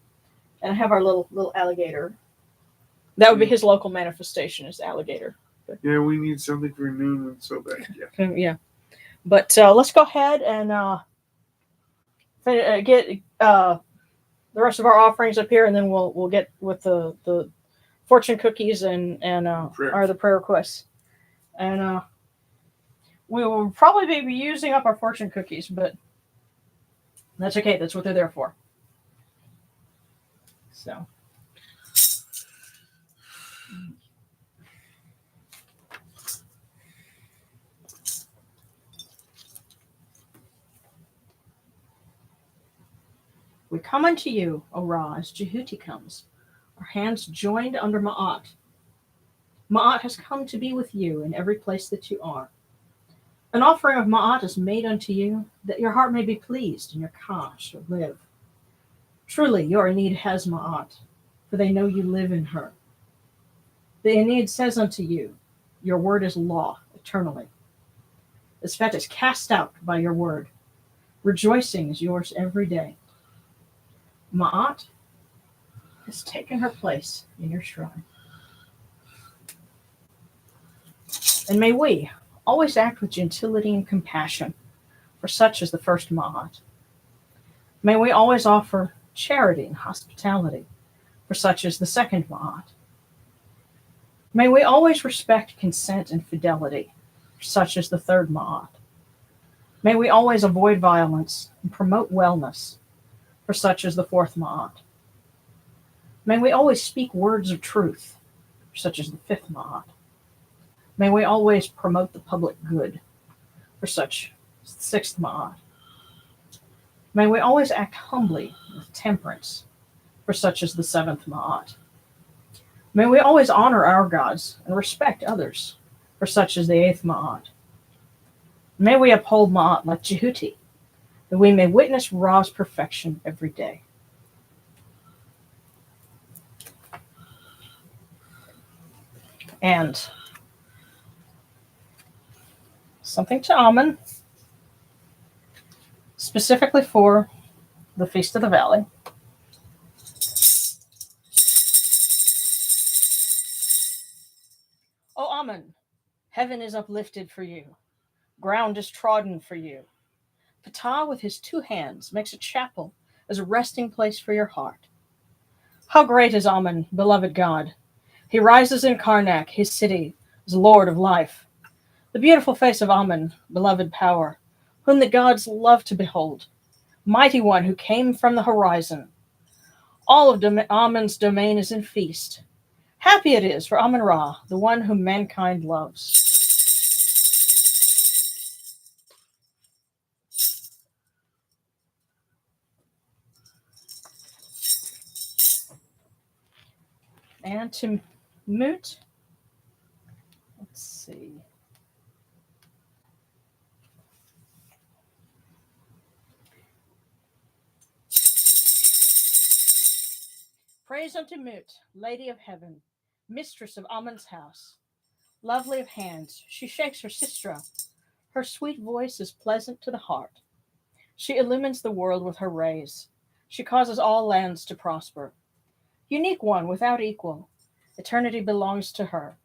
and I have our little alligator. That would be his local manifestation, is alligator. Yeah, we need something for Noon and Sobek. Yeah. Yeah. But let's go ahead and get the rest of our offerings up here, and then we'll get with the fortune cookies and the prayer requests. And we will probably be using up our fortune cookies, but that's okay. That's what they're there for. So. We come unto you, O Ra, as Jehuti comes, our hands joined under Ma'at. Ma'at has come to be with you in every place that you are. An offering of Ma'at is made unto you, that your heart may be pleased and your Ka shall live. Truly, your Enid has Ma'at, for they know you live in her. The Enid says unto you, your word is law eternally. The Svet is cast out by your word. Rejoicing is yours every day. Ma'at has taken her place in your shrine. And may we always act with gentility and compassion, for such is the first Ma'at. May we always offer charity and hospitality, for such is the second Ma'at. May we always respect consent and fidelity, for such is the third Ma'at. May we always avoid violence and promote wellness, for such is the fourth Ma'at. May we always speak words of truth, for such is the fifth Ma'at. May we always promote the public good, for such is the sixth Ma'at. May we always act humbly with temperance, for such is the seventh Ma'at. May we always honor our gods and respect others, for such is the eighth Ma'at. May we uphold Ma'at like Jehuti, that we may witness Ra's perfection every day. And something to Amun, specifically for the Feast of the Valley. O Amun, heaven is uplifted for you. Ground is trodden for you. Ptah with his two hands makes a chapel as a resting place for your heart. How great is Amun, beloved God! He rises in Karnak, his city, as Lord of life. The beautiful face of Amun, beloved power, whom the gods love to behold. Mighty one who came from the horizon. All of Amun's domain is in feast. Happy it is for Amun Ra, the one whom mankind loves. And to Moot, let's see. Praise unto Moot, Lady of Heaven, Mistress of Amun's house. Lovely of hands, she shakes her sistra. Her sweet voice is pleasant to the heart. She illumines the world with her rays. She causes all lands to prosper. Unique one without equal, eternity belongs to her.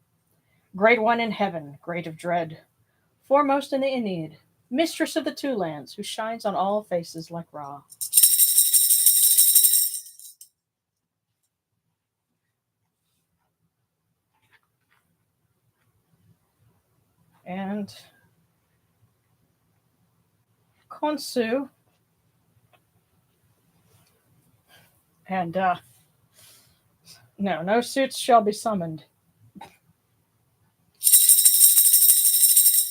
Great one in heaven, great of dread, foremost in the Aeneid, mistress of the two lands, who shines on all faces like Ra. And Khonsu, and no suits shall be summoned.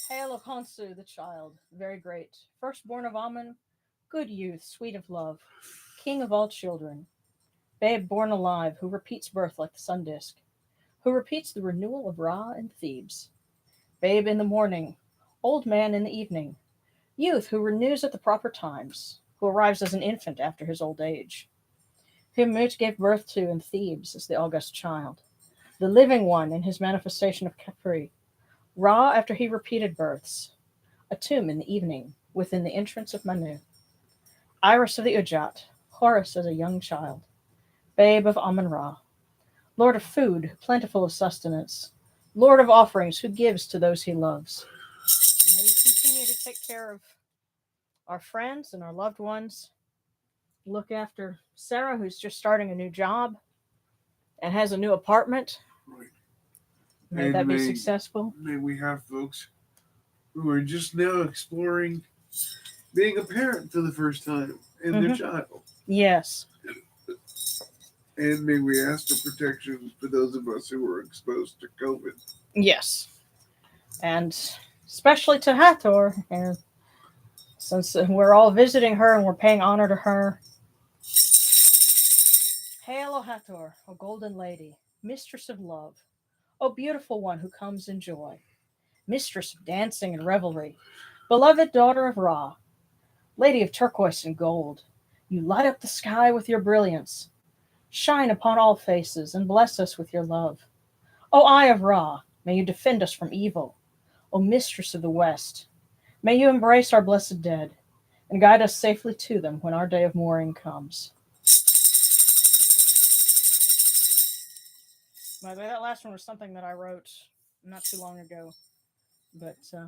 Hail of Khonsu, the child, very great, firstborn of Amun, good youth, sweet of love, king of all children, babe born alive, who repeats birth like the sun disk, who repeats the renewal of Ra and Thebes, babe in the morning, old man in the evening, youth who renews at the proper times, who arrives as an infant after his old age, whom Mut gave birth to in Thebes as the august child, the living one in his manifestation of Capri, Ra after he repeated births, a tomb in the evening within the entrance of Manu, Iris of the Ujat, Horus as a young child, babe of Amun-Ra, lord of food, plentiful of sustenance, lord of offerings, who gives to those he loves. May we continue to take care of our friends and our loved ones. Look after Sarah, who's just starting a new job and has a new apartment. Right. May that be successful. May we have folks who are just now exploring being a parent for the first time in their child. Yes. And may we ask for protection for those of us who were exposed to COVID. Yes. And especially to Hathor, and since we're all visiting her and we're paying honor to her. Hail, O Hathor, O golden lady, mistress of love, O beautiful one who comes in joy, mistress of dancing and revelry, beloved daughter of Ra, lady of turquoise and gold, you light up the sky with your brilliance. Shine upon all faces and bless us with your love. O Eye of Ra, may you defend us from evil. O mistress of the West, may you embrace our blessed dead and guide us safely to them when our day of mourning comes. By the way, that last one was something that I wrote not too long ago, but I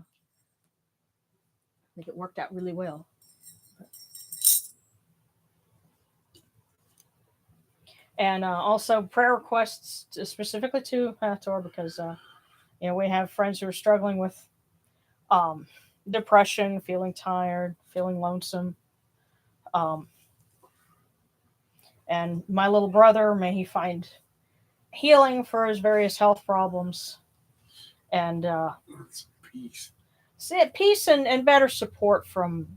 think it worked out really well. And also prayer requests specifically to Hathor, because we have friends who are struggling with depression, feeling tired, feeling lonesome. And my little brother, may he find healing for his various health problems, and peace. Peace and better support from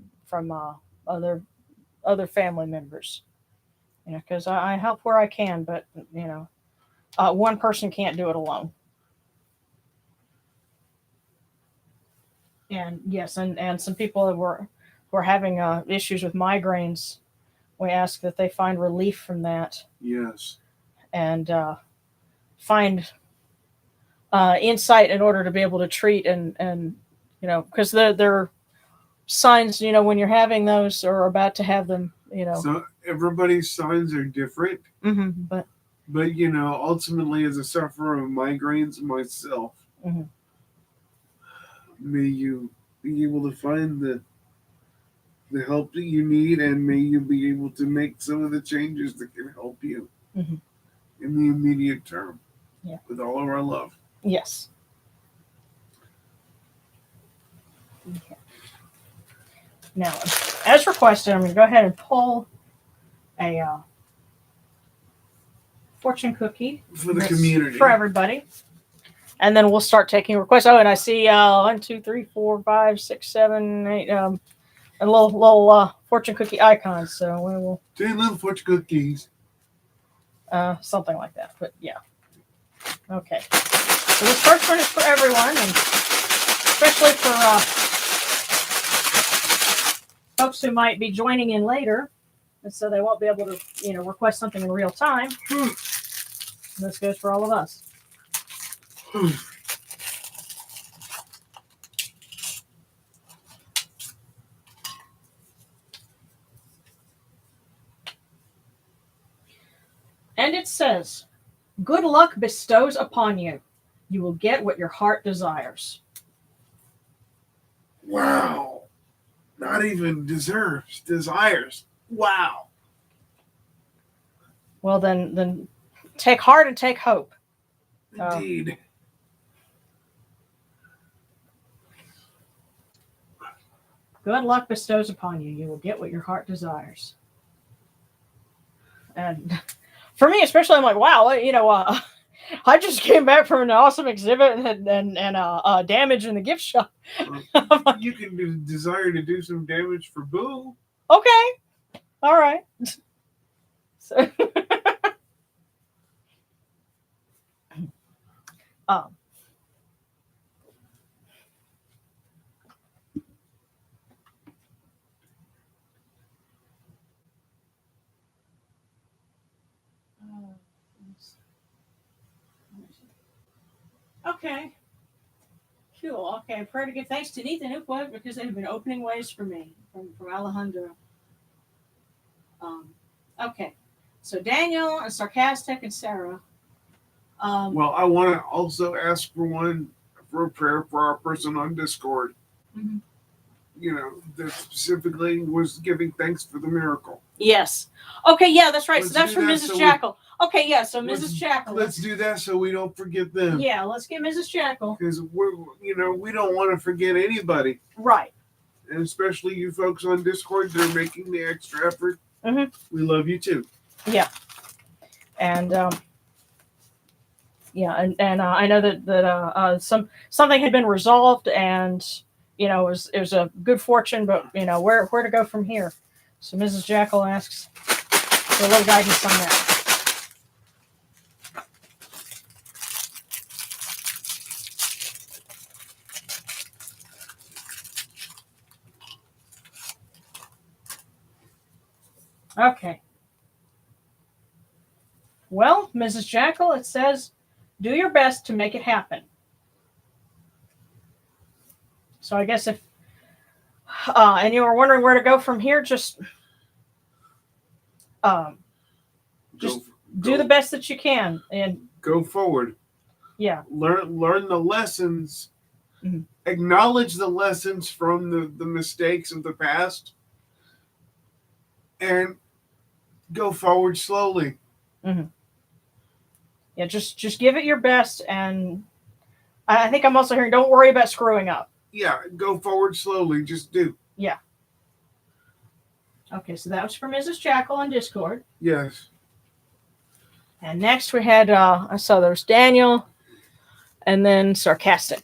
other family members. Because I help where I can, but one person can't do it alone. And yes, and some people who are having issues with migraines, we ask that they find relief from that. Yes. And find insight in order to be able to treat and because they're signs, when you're having those or about to have them, So everybody's signs are different. But ultimately, as a sufferer of migraines myself, may you be able to find the help that you need, and may you be able to make some of the changes that can help you in the immediate term. Yeah. With all of our love. Yes. Okay. Now, as requested, I'm going to go ahead and pull a fortune cookie for the community, for everybody, and then we'll start taking requests. Oh, and I see 1, 2, 3, 4, 5, 6, 7, 8, and little fortune cookie icons. So we will 10 little fortune cookies, something like that. But yeah, okay. So this first one is for everyone, and especially for folks who might be joining in later, and so they won't be able to, request something in real time. This goes for all of us. And it says, good luck bestows upon you. You will get what your heart desires. Wow. Not even deserves, desires. Wow. Well, then take heart and take hope. Indeed. Good luck bestows upon you. You will get what your heart desires. And for me, especially, I'm like, wow, I just came back from an awesome exhibit and damage in the gift shop. You can desire to do some damage for Boo. Okay. All right. So, okay. Cool. Okay. I pray to give thanks to Nathan and Ukwa because they have been opening ways for me from Alejandro. Okay. So Daniel and Sarcastic and Sarah. Well, I want to also ask for a prayer for our person on Discord. Mm-hmm. That specifically was giving thanks for the miracle. Yes. Okay, yeah, that's right. Let's so that's from Mrs. Jackal. Okay, yeah, so Mrs. Jackal. Let's do that so we don't forget them. Yeah, let's get Mrs. Jackal. Because we don't want to forget anybody. Right. And especially you folks on Discord that are making the extra effort. Mm-hmm. We love you too. Yeah. And I know that something had been resolved, and it was a good fortune, but where to go from here. So Mrs. Jackal asks for a little guidance on that. Okay. Well, Mrs. Jackal, it says, do your best to make it happen. So I guess if, and you were wondering where to go from here, just do the best that you can and go forward. Yeah. Learn the lessons. Mm-hmm. Acknowledge the lessons from the mistakes of the past. And go forward slowly. Mm-hmm. Yeah, just give it your best, and I think I'm also hearing don't worry about screwing up. Yeah, go forward slowly. Just do. Yeah. Okay, so that was from Mrs. Jackal on Discord. Yes. And next we had I saw there's Daniel, and then Sarcastic.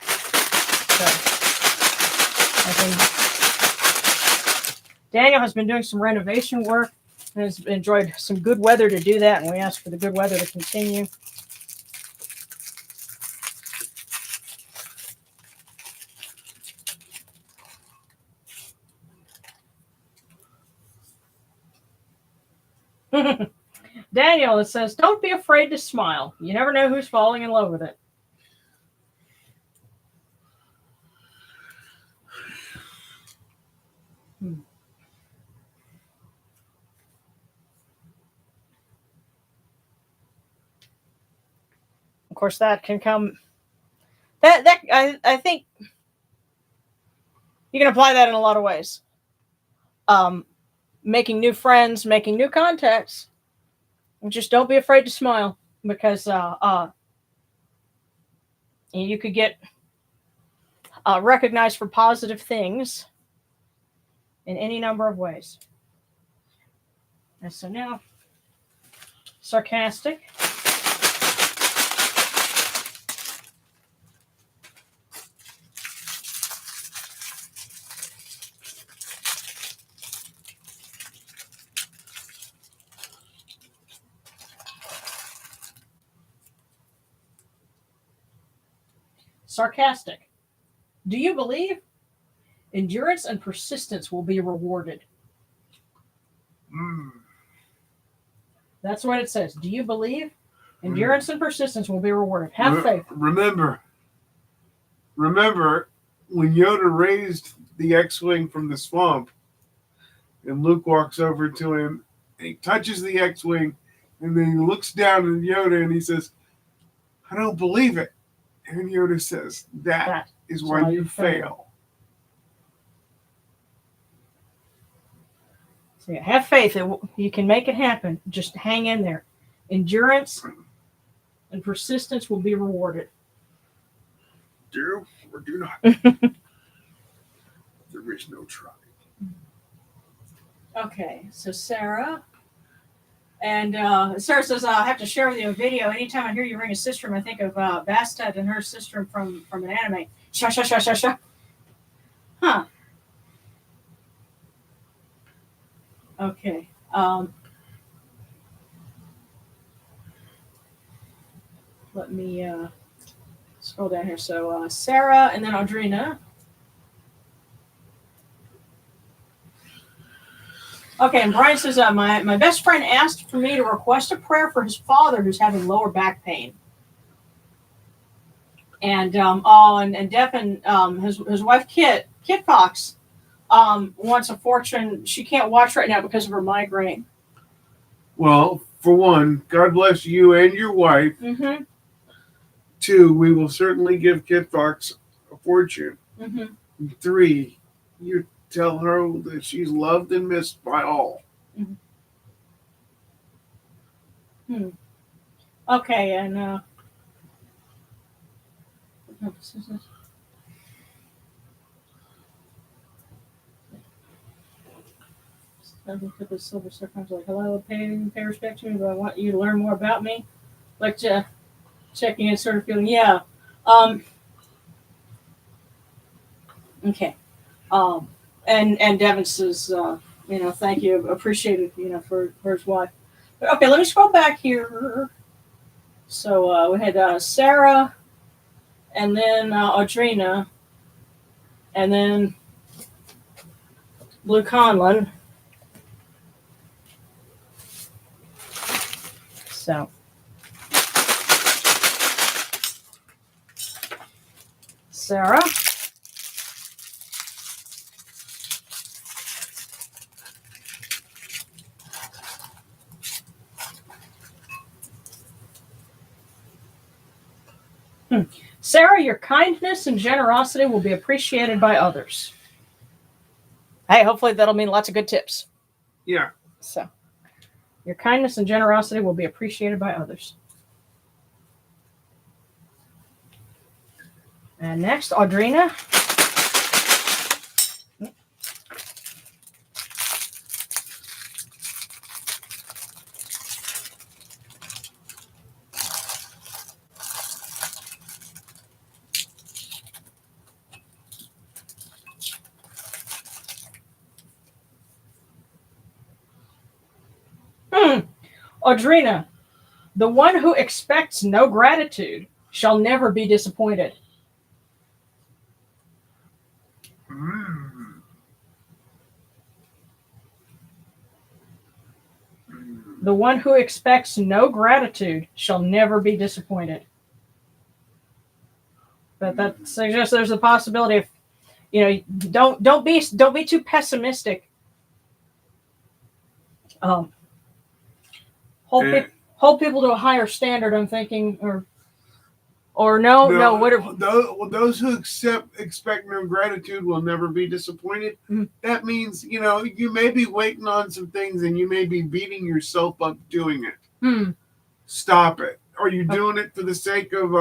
So I think Daniel has been doing some renovation work. Has enjoyed some good weather to do that, and we ask for the good weather to continue. Daniel, it says, don't be afraid to smile. You never know who's falling in love with it. Of course, that can come. I think you can apply that in a lot of ways. Making new friends, making new contacts. And just don't be afraid to smile, because you could get recognized for positive things in any number of ways. And so now, Sarcastic. Sarcastic. Do you believe endurance and persistence will be rewarded? That's what it says. Do you believe endurance and persistence will be rewarded? Have faith. Remember when Yoda raised the X-Wing from the swamp, and Luke walks over to him, and he touches the X-Wing, and then he looks down at Yoda and he says, I don't believe it. And Yoda says, that is why you fail. So yeah, have faith. You can make it happen. Just hang in there. Endurance and persistence will be rewarded. Do or do not. There is no try. Okay, so Sarah. And Sarah says, I have to share with you a video. Anytime I hear you ring a sistrum, I think of Bastet and her sistrum from an anime. Sha, sha, sha, sha, sha. Huh. Okay. Let me scroll down here. So Sarah and then Audrina. Okay, and Brian says, my best friend asked for me to request a prayer for his father who's having lower back pain. And and Devin, his wife Kit Fox, wants a fortune. She can't watch right now because of her migraine. Well, for one, God bless you and your wife. Mm-hmm. 2, we will certainly give Kit Fox a fortune. Mm-hmm. 3, you tell her that she's loved and missed by all. Mm-hmm. Okay, and the silver circumference like, hello, pay respect to me, but I want you to learn more about me. Like checking in, sort of feeling, yeah. Okay. And Devin says, thank you, appreciated, for his wife. But, okay, let me scroll back here. So we had Sarah, and then Audrina, and then Blue Conlon. So Sarah. Sarah, your kindness and generosity will be appreciated by others. Hey, hopefully that'll mean lots of good tips. Yeah. So, your kindness and generosity will be appreciated by others. And next, Audrina. Audrina, the one who expects no gratitude shall never be disappointed. The one who expects no gratitude shall never be disappointed. But that suggests there's a possibility of, don't be too pessimistic. Hold people to a higher standard. I'm thinking, or no. Whatever. Those who expect no gratitude will never be disappointed. Mm-hmm. That means you may be waiting on some things and you may be beating yourself up doing it. Stop it. Are you doing it for the sake of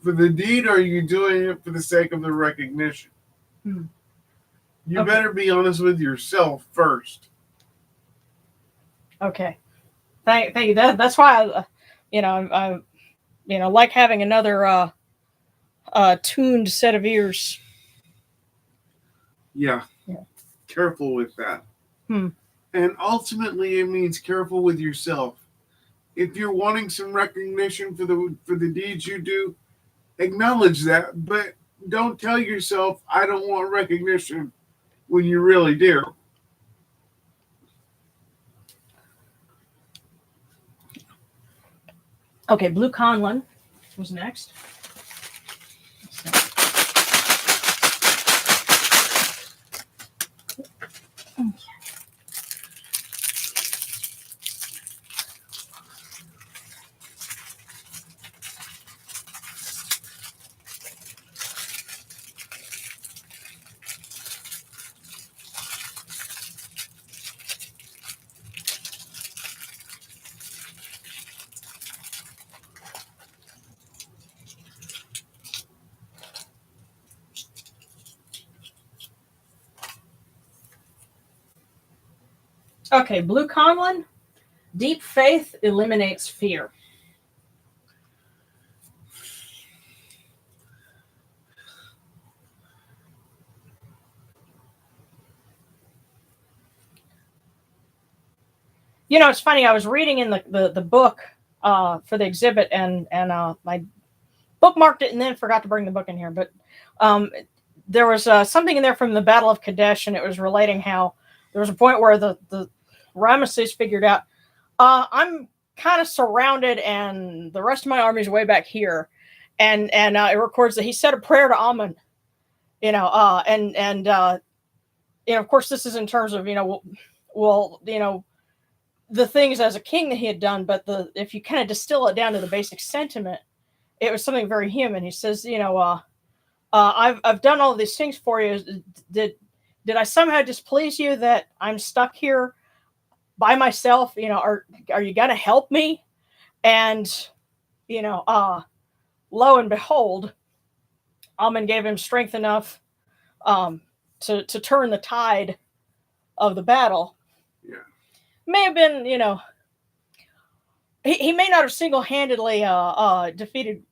for the deed, or are you doing it for the sake of the recognition? You better be honest with yourself first. Okay. Thank you. That's why I like having another tuned set of ears. Yeah. Careful with that. And ultimately, it means careful with yourself. If you're wanting some recognition for the deeds you do, acknowledge that, but don't tell yourself, I don't want recognition, when you really do. Okay, Blue Conlon was next. Okay, Blue Conlon. Deep faith eliminates fear. You know, it's funny. I was reading in the book for the exhibit, and my bookmarked it and then forgot to bring the book in here. But there was something in there from the Battle of Kadesh, and it was relating how there was a point where the Ramesses figured out, I'm kind of surrounded, and the rest of my army is way back here, and it records that he said a prayer to Amun, you know, you know, of course, this is in terms of, you know, well, you know, the things as a king that he had done, but if you kind of distill it down to the basic sentiment, it was something very human. He says, you know, I've done all of these things for you. Did I somehow displease you that I'm stuck here by myself? You know, are you gonna help me? And you know, lo and behold, Amun gave him strength enough to turn the tide of the battle. Yeah. May have been, you know, he may not have single-handedly defeated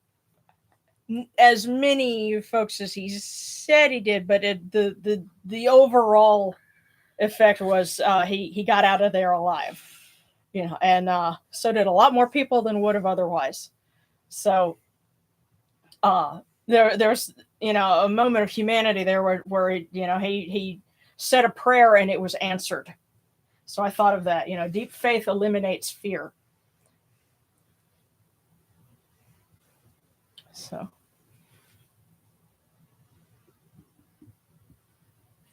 as many folks as he said he did, but the overall effect was he got out of there alive, you know, and so did a lot more people than would have otherwise. So there's, you know, a moment of humanity there where you know, he said a prayer and it was answered. So I thought of that, you know, deep faith eliminates fear. So.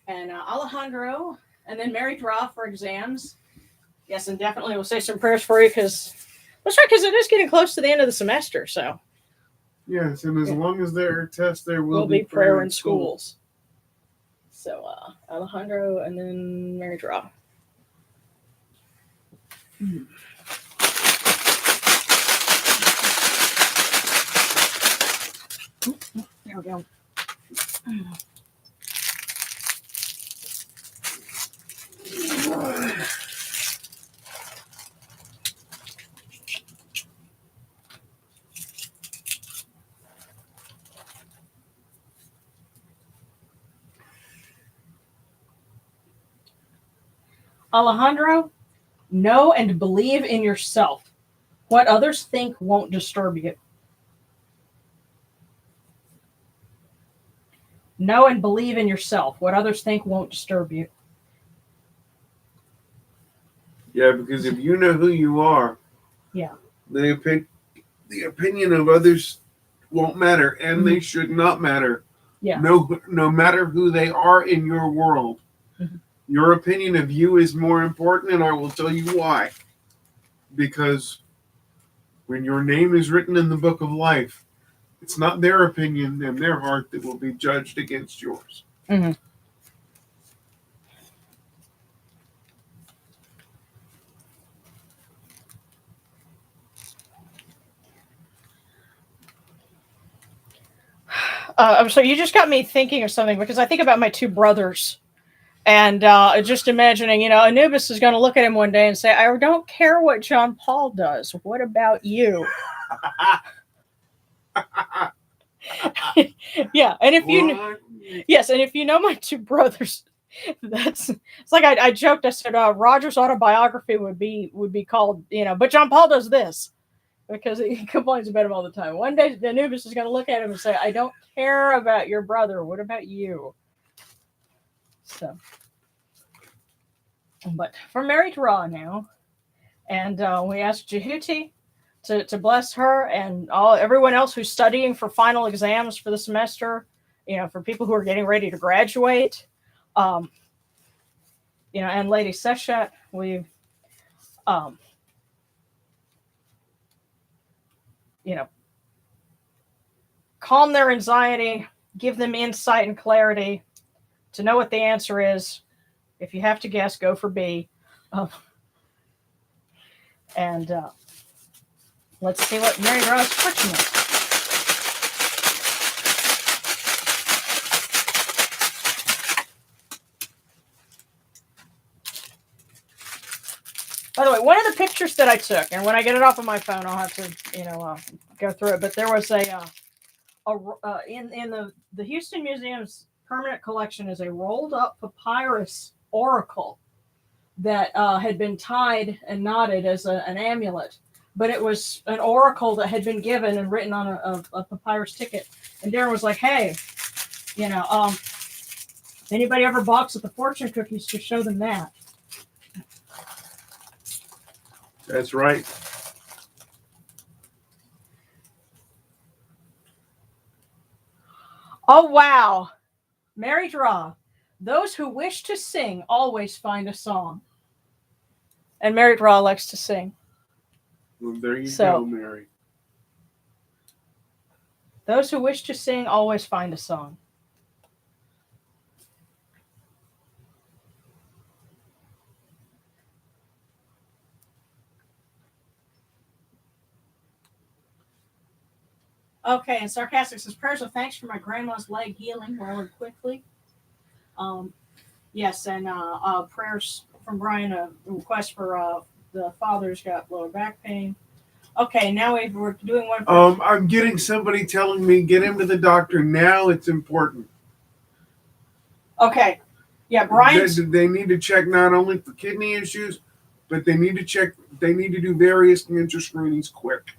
And Alejandro, and then Mary Draw for exams. Yes, and definitely we'll say some prayers for you, because that's right, because it is getting close to the end of the semester. So yes, and as long as there are tests, there will be prayer in schools. So Alejandro, and then Mary Draw. There we go. Alejandro, know and believe in yourself. What others think won't disturb you. Know and believe in yourself. What others think won't disturb you. Yeah, because if you know who you are, yeah, the opinion of others won't matter, and they should not matter. Yeah. No matter who they are in your world. Mm-hmm. Your opinion of you is more important, and I will tell you why. Because when your name is written in the book of life, it's not their opinion and their heart that will be judged against yours. Mm-hmm. So you just got me thinking of something, because I think about my two brothers, and just imagining, you know, Anubis is going to look at him one day and say, I don't care what John Paul does. What about you? Yeah. And if if you know my two brothers, it's like I joked. I said Roger's autobiography would be called, you know, but John Paul does this, because he complains about him all the time. One day Anubis is going to look at him and say, I don't care about your brother. What about you? So, but for Mary Draw now, and we ask Jehuti to bless her and everyone else who's studying for final exams for the semester. You know, for people who are getting ready to graduate. You know, and Lady Seshat, we've you know, calm their anxiety, give them insight and clarity to know what the answer is. If you have to guess, go for B. And let's see what Mary Draw's question is. By the way, one of the pictures that I took, and when I get it off of my phone, I'll have to, go through it. But there was in the Houston Museum's permanent collection is a rolled up papyrus oracle that had been tied and knotted as an amulet. But it was an oracle that had been given and written on a papyrus ticket. And Darren was like, hey, if anybody ever balks at the fortune cookies, just show them that. That's right. Oh, wow. Mary Draw. Those who wish to sing always find a song. And Mary Draw likes to sing. Well, there you go, Mary. Those who wish to sing always find a song. Okay, and Sarcastic says, prayers of thanks for my grandma's leg healing well and quickly. Yes, and prayers from Brian, a request for the father's got lower back pain. Okay, now we're doing one. I'm getting somebody telling me get him to the doctor now. It's important. Okay, yeah, Brian. They need to check not only for kidney issues, but they need to check. They need to do various cancer screenings quick.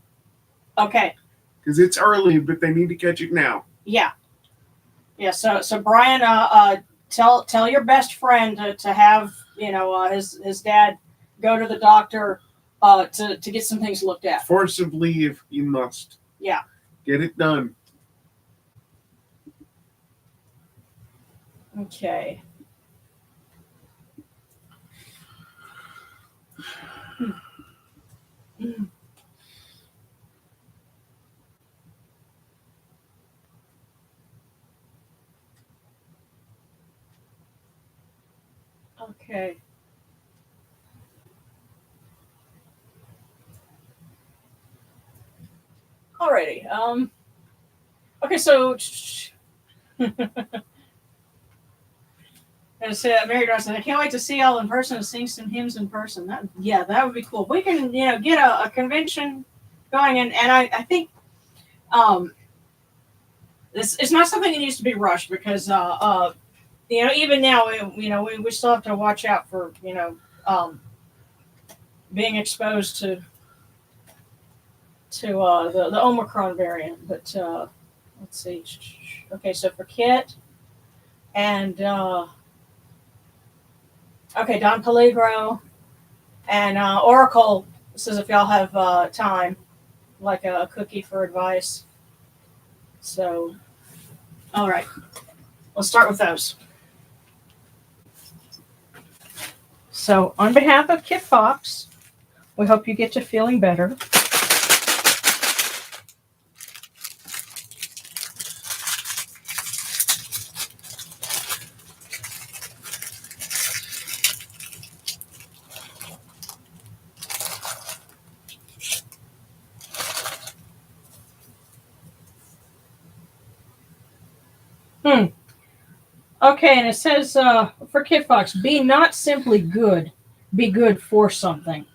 Okay. Because it's early, but they need to catch it now. Yeah. Yeah. So Brian, tell your best friend to have his dad go to the doctor to get some things looked at. Forcibly, if you must. Yeah. Get it done. Okay. Okay. Alrighty. Okay, so as Mary Dawson, I can't wait to see y'all in person and sing some hymns in person. That would be cool. We can, get a convention going, and I think it's not something that needs to be rushed because even now we still have to watch out for being exposed to the Omicron variant. But let's see. Okay, so for Kit and Don Peligro and Oracle says if y'all have time, like a cookie for advice. So, all right, let's start with those. So, on behalf of Kit Fox, we hope you get to feeling better. Okay, and it says for Kid Fox, be not simply good, be good for something.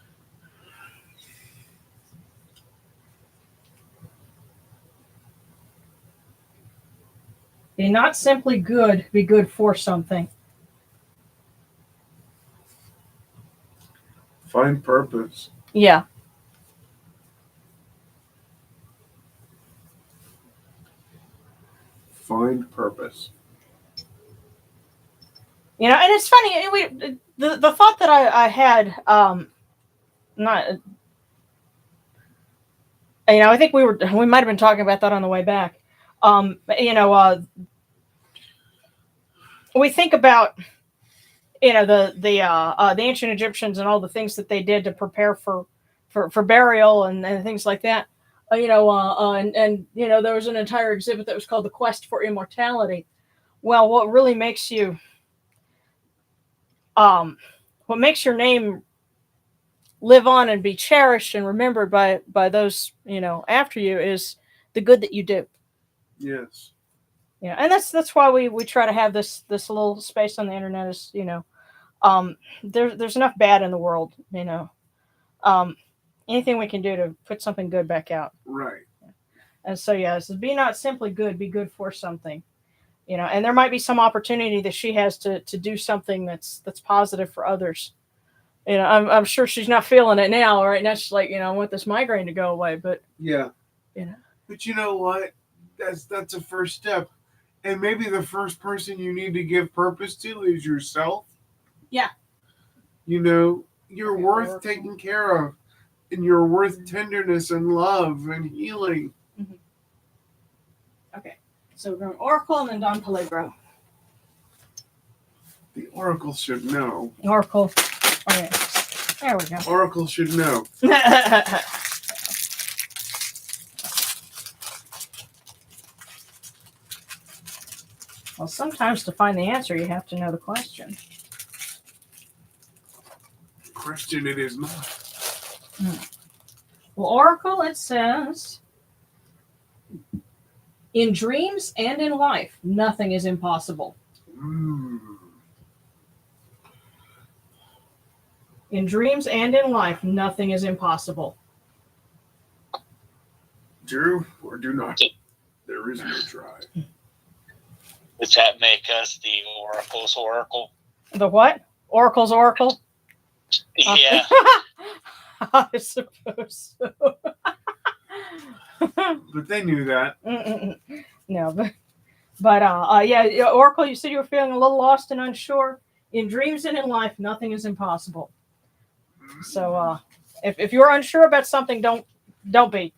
Be not simply good, be good for something. Find purpose. Yeah. Find purpose. And it's funny. The thought that I had, I think we might have been talking about that on the way back. We think about, the ancient Egyptians and all the things that they did to prepare for burial and things like that. There was an entire exhibit that was called The Quest for Immortality. Well, what really makes you what makes your name live on and be cherished and remembered by those after you is the good that you do. Yes. And that's why we try to have this little space on the internet. Is there's enough bad in the world. Anything we can do to put something good back out. Right. And so, yeah, this is be not simply good, be good for something. And there might be some opportunity that she has to do something that's positive for others. I'm sure she's not feeling it now. Right now, she's like, I want this migraine to go away. But yeah, But you know what? That's a first step, and maybe the first person you need to give purpose to is yourself. Yeah. You're worth taking care of, and you're worth tenderness and love and healing. Mm-hmm. Okay, so we're going Oracle and then Don Peligro. The Oracle should know. Oracle. Okay, there we go. Oracle should know. Well, sometimes to find the answer, you have to know the question. Question it is not. Well, Oracle, it says, in dreams and in life, nothing is impossible. In dreams and in life, nothing is impossible. Do or do not. There is no try. Does that make us the Oracle's Oracle? The what? Oracle's Oracle? Yeah. I suppose so. But they knew that. No, but yeah, Oracle, you said you were feeling a little lost and unsure. In dreams and in life, nothing is impossible. So if you're unsure about something, don't be,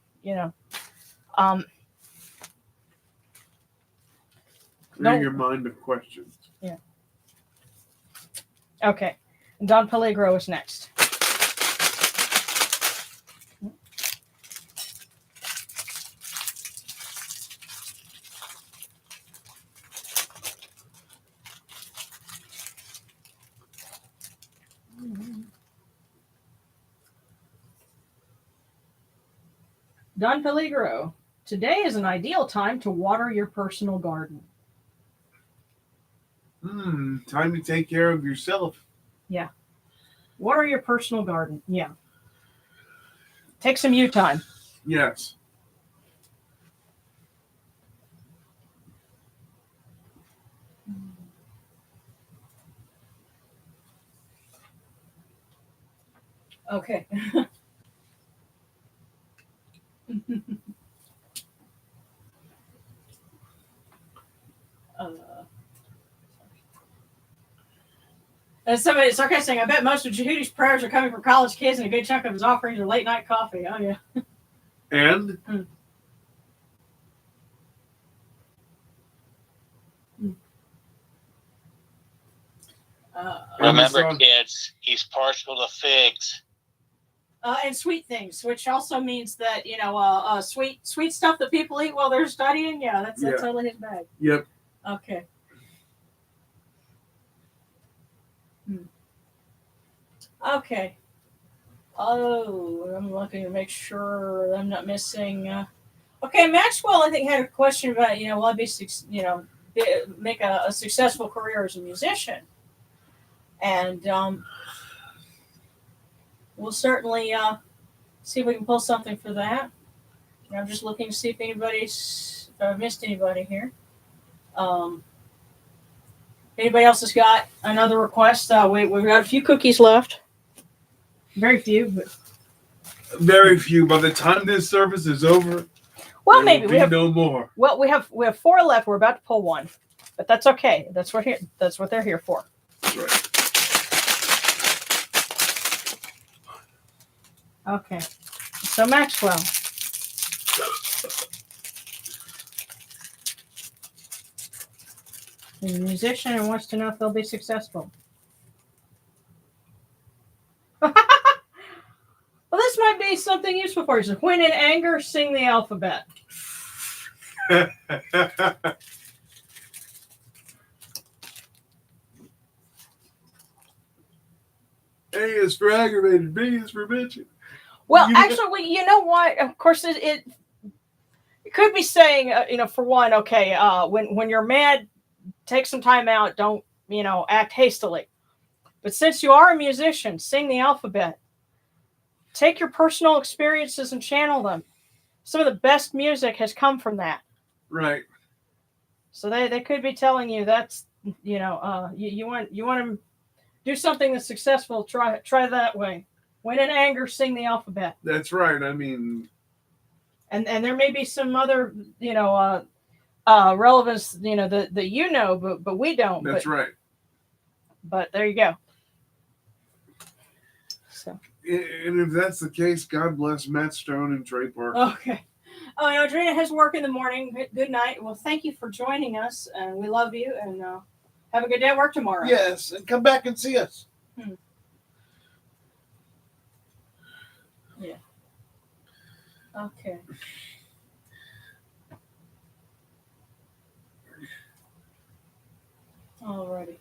Clear your mind of questions. Yeah. Okay. Don Peligro is next. Don Peligro, today is an ideal time to water your personal garden. Time to take care of yourself. Yeah. Water your personal garden. Yeah. Take some you time. Yes. Okay. Somebody sarcastic saying, I bet most of Jehudis prayers are coming from college kids and a good chunk of his offerings are late night coffee. Oh, yeah. And? Remember, kids, he's partial to figs. And sweet things, which also means that, sweet stuff that people eat while they're studying. Yeah, that's totally his bag. Yep. Okay. Okay. Oh, I'm looking to make sure I'm not missing. Okay, Maxwell, I think had a question about, will I be, make a successful career as a musician, and we'll certainly see if we can pull something for that. I'm just looking to see if I've missed anybody here. Anybody else has got another request? We've got a few cookies left. Very few, but very few. By the time this service is over, well, maybe we have no more. Well, we have 4 left. We're about to pull one, but that's okay. That's what they're here for. That's right. Okay, so Maxwell. He's a musician and wants to know if they'll be successful. Well, this might be something useful for you. So when in anger, sing the alphabet. A is for aggravated, B is for bitching. Well, actually, you know what? Of course, it could be saying, for one, okay, when you're mad, take some time out. Don't, act hastily. But since you are a musician, sing the alphabet. take your personal experiences and channel them. Some of the best music has come from that. Right. So they could be telling you that's, you want to do something that's successful, try that way. When in anger, sing the alphabet. That's right. I mean, and there may be some other relevance, that but we don't. That's right. But there you go. So. And if that's the case, God bless Matt Stone and Trey Parker. Okay. Oh, Adrena has work in the morning. Good night. Well, thank you for joining us, and we love you. And have a good day at work tomorrow. Yes, and come back and see us. Yeah. Okay. Alrighty.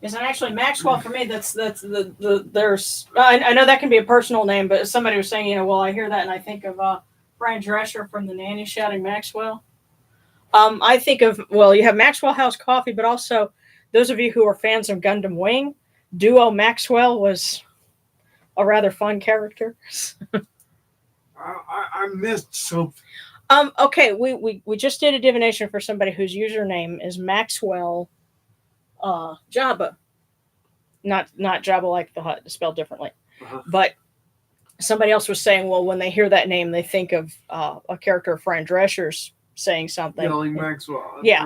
Yes, and actually Maxwell for me, that's there's I know that can be a personal name, but somebody was saying, well, I hear that and I think of Brian Drescher from The Nanny shouting Maxwell. I think of, you have Maxwell House Coffee, but also those of you who are fans of Gundam Wing, Duo Maxwell was a rather fun character. I missed something. Okay, we just did a divination for somebody whose username is Maxwell Jabba. Not Jabba like the Hutt, spelled differently. Uh-huh. But somebody else was saying, well, when they hear that name, they think of a character of Fran Drescher's saying something. Yelling Maxwell. Yeah.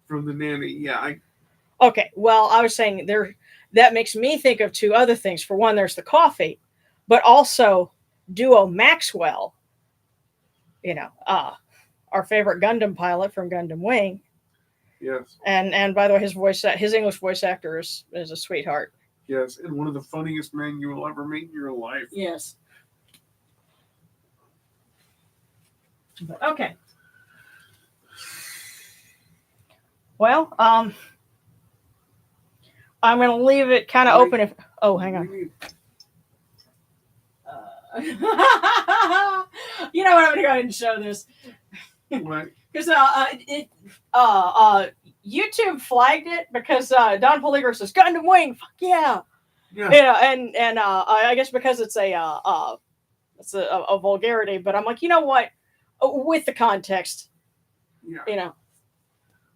From The Nanny. Yeah. Okay, well, I was saying that makes me think of two other things. For one, there's the coffee, but also Duo Maxwell, our favorite Gundam pilot from Gundam Wing. Yes. And by the way, his English voice actor is a sweetheart. Yes, and one of the funniest men you will ever meet in your life. Yes. But, okay. Well, I'm going to leave it kind of open. Hang on. You know what? I'm going to go ahead and show this. What? Because YouTube flagged it because Don Poliger says Gundam Wing, fuck yeah. And I guess because it's a vulgarity, but I'm like, you know what? With the context,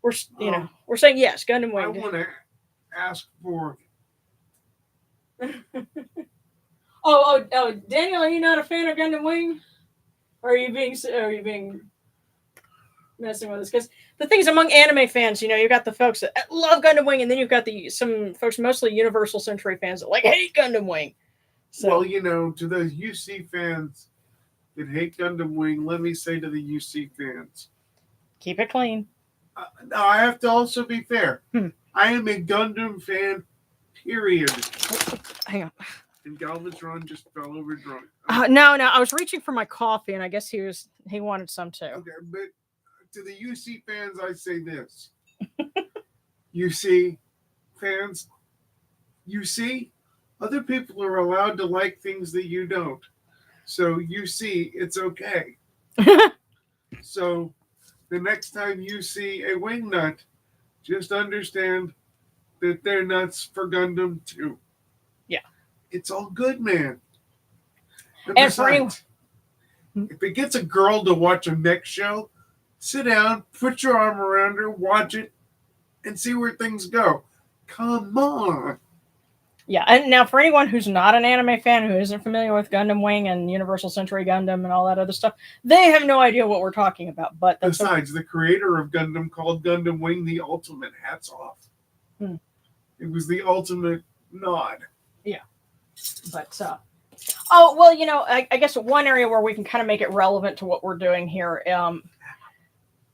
we're saying yes, Gundam Wing. I want to ask for. Daniel, are you not a fan of Gundam Wing? Or are you being messing with us? Because the things among anime fans, you've got the folks that love Gundam Wing, and then you've got some folks, mostly Universal Century fans, that hate Gundam Wing. So, well, to those UC fans that hate Gundam Wing, let me say to the UC fans, keep it clean. Now, I have to also be fair. I am a Gundam fan, period. Hang on. And Galvatron just fell over drunk. No, I was reaching for my coffee, and I guess he wanted some too. Okay, but to the UC fans, I say this. UC fans, other people are allowed to like things that you don't. So it's okay. So the next time you see a wing nut, just understand that they're nuts for Gundam too. Yeah. It's all good, man. And besides, if it gets a girl to watch a mech show, sit down, put your arm around her, watch it, and see where things go. Come on. Yeah, and now for anyone who's not an anime fan, who isn't familiar with Gundam Wing and Universal Century Gundam and all that other stuff, they have no idea what we're talking about. But besides, the creator of Gundam called Gundam Wing the ultimate. Hats off. It was the ultimate nod. Yeah. But, I guess one area where we can kind of make it relevant to what we're doing here,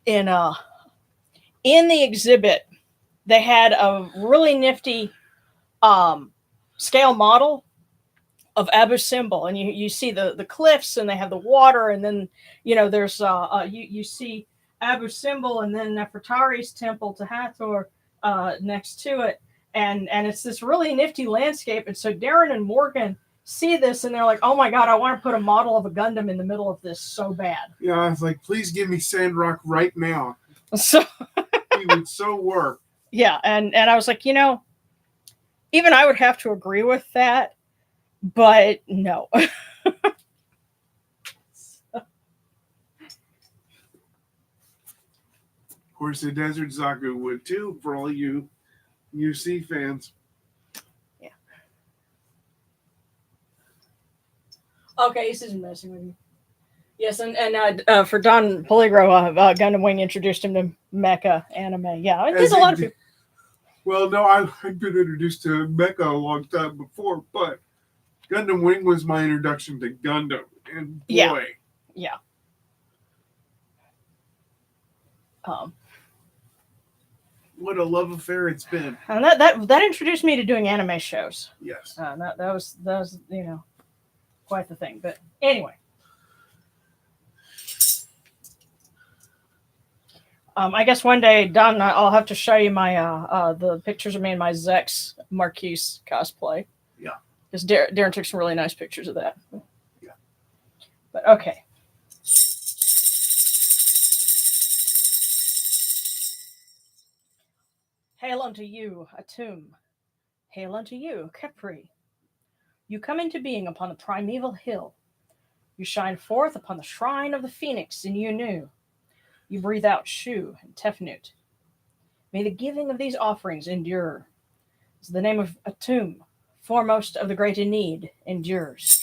in the exhibit, they had a really nifty scale model of Abu Simbel, and you see the cliffs, and they have the water, and then there's you see Abu Simbel, and then Nefertari's temple to Hathor next to it, and it's this really nifty landscape. And so Darren and Morgan see this, and they're like, "Oh my God, I want to put a model of a Gundam in the middle of this so bad." Yeah, I was like, "Please give me Sandrock right now." So he would so work. Yeah, and I was like, even I would have to agree with that, but no. Of course, the Desert Zaku would too, for all you UC fans. Yeah. Okay, this isn't messing with you. Yes, and for Don Poligro, Gundam Wing introduced him to mecha anime. Yeah, there's a lot of people. Well, no, I've been introduced to mecha a long time before, but Gundam Wing was my introduction to Gundam, and boy, yeah. What a love affair it's been. And that introduced me to doing anime shows. Yes. That was quite the thing. But anyway. I guess one day, Don, I'll have to show you my the pictures of me in my Zex Marquise cosplay. Yeah. Because Darren took some really nice pictures of that. Yeah. But okay. Hail unto you, Atum. Hail unto you, Kepri. You come into being upon the primeval hill. You shine forth upon the shrine of the phoenix in Yunu. You breathe out Shu and Tefnut. May the giving of these offerings endure. As the name of Atum, foremost of the great in need, endures.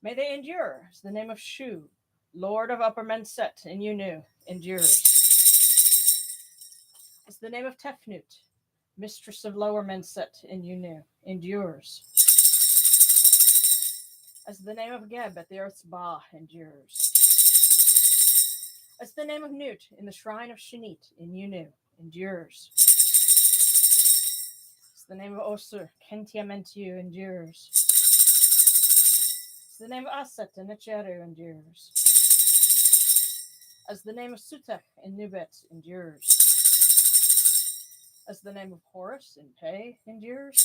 May they endure as the name of Shu, Lord of Upper Menset in Yunu, endures. As the name of Tefnut, Mistress of Lower Menset in Yunu, endures. As the name of Geb at the Earth's Ba endures. As the name of Newt in the Shrine of Shanit in Yunu endures. As the name of Osur, Kentiamentu endures. As the name of Aset in Echeru endures. As the name of Sutek in Nubet endures. As the name of Horus in Pei endures.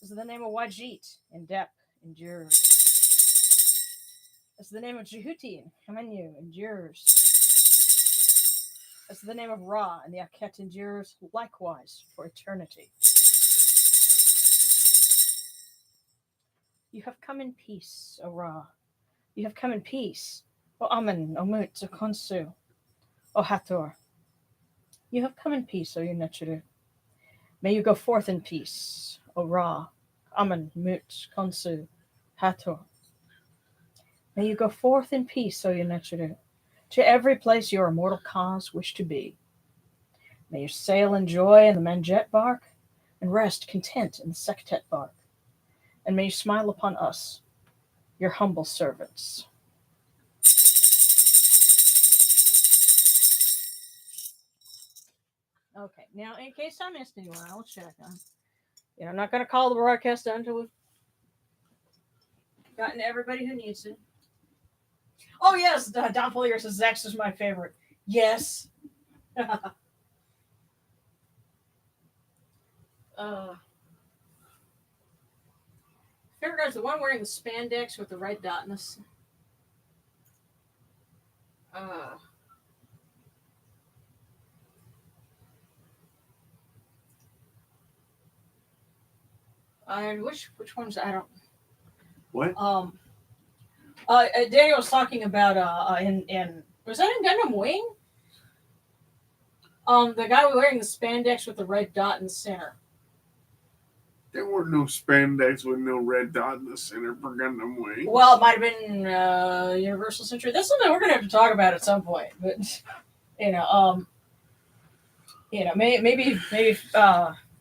As the name of Wajit in Dep endures. As the name of Jehuti in Kamenu endures. As the name of Ra in the Aket endures, likewise for eternity. You have come in peace, O Ra. You have come in peace, O Amun, O Mut, O Konsu, O Hathor. You have come in peace, O Yunechiru. May you go forth in peace, O Ra, Amun, Mut, Konsu, Hathor. May you go forth in peace, O Yunechiru, to every place your immortal cause wish to be. May you sail in joy in the Manjet bark, and rest content in the Sektet bark. And may you smile upon us, your humble servants. Okay, now in case I missed anyone, I'll check. I'm not going to call the broadcast done until we've gotten everybody who needs it. Oh, yes, Don Polier says Zex is my favorite. Yes. Favorite guy's the one wearing the spandex with the red dot in this. Which ones? I don't. What? Daniel was talking about in was that in Gundam Wing? The guy wearing the spandex with the red dot in the center. There weren't no spandex with no red dot in the center for Gundam Wing. Well, it might have been Universal Century. That's something we're gonna have to talk about at some point. But maybe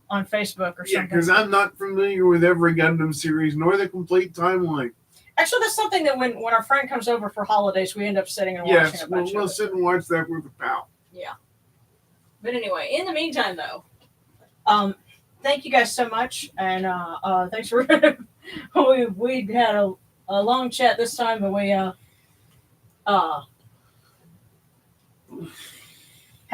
on Facebook or something. Yeah, because I'm not familiar with every Gundam series nor the complete timeline. Actually, that's something that when our friend comes over for holidays, we end up sitting and watching a bunch of we'll sit and watch that with a pal. Yeah. But anyway, in the meantime, though, thank you guys so much, and thanks for we had a long chat this time, but we had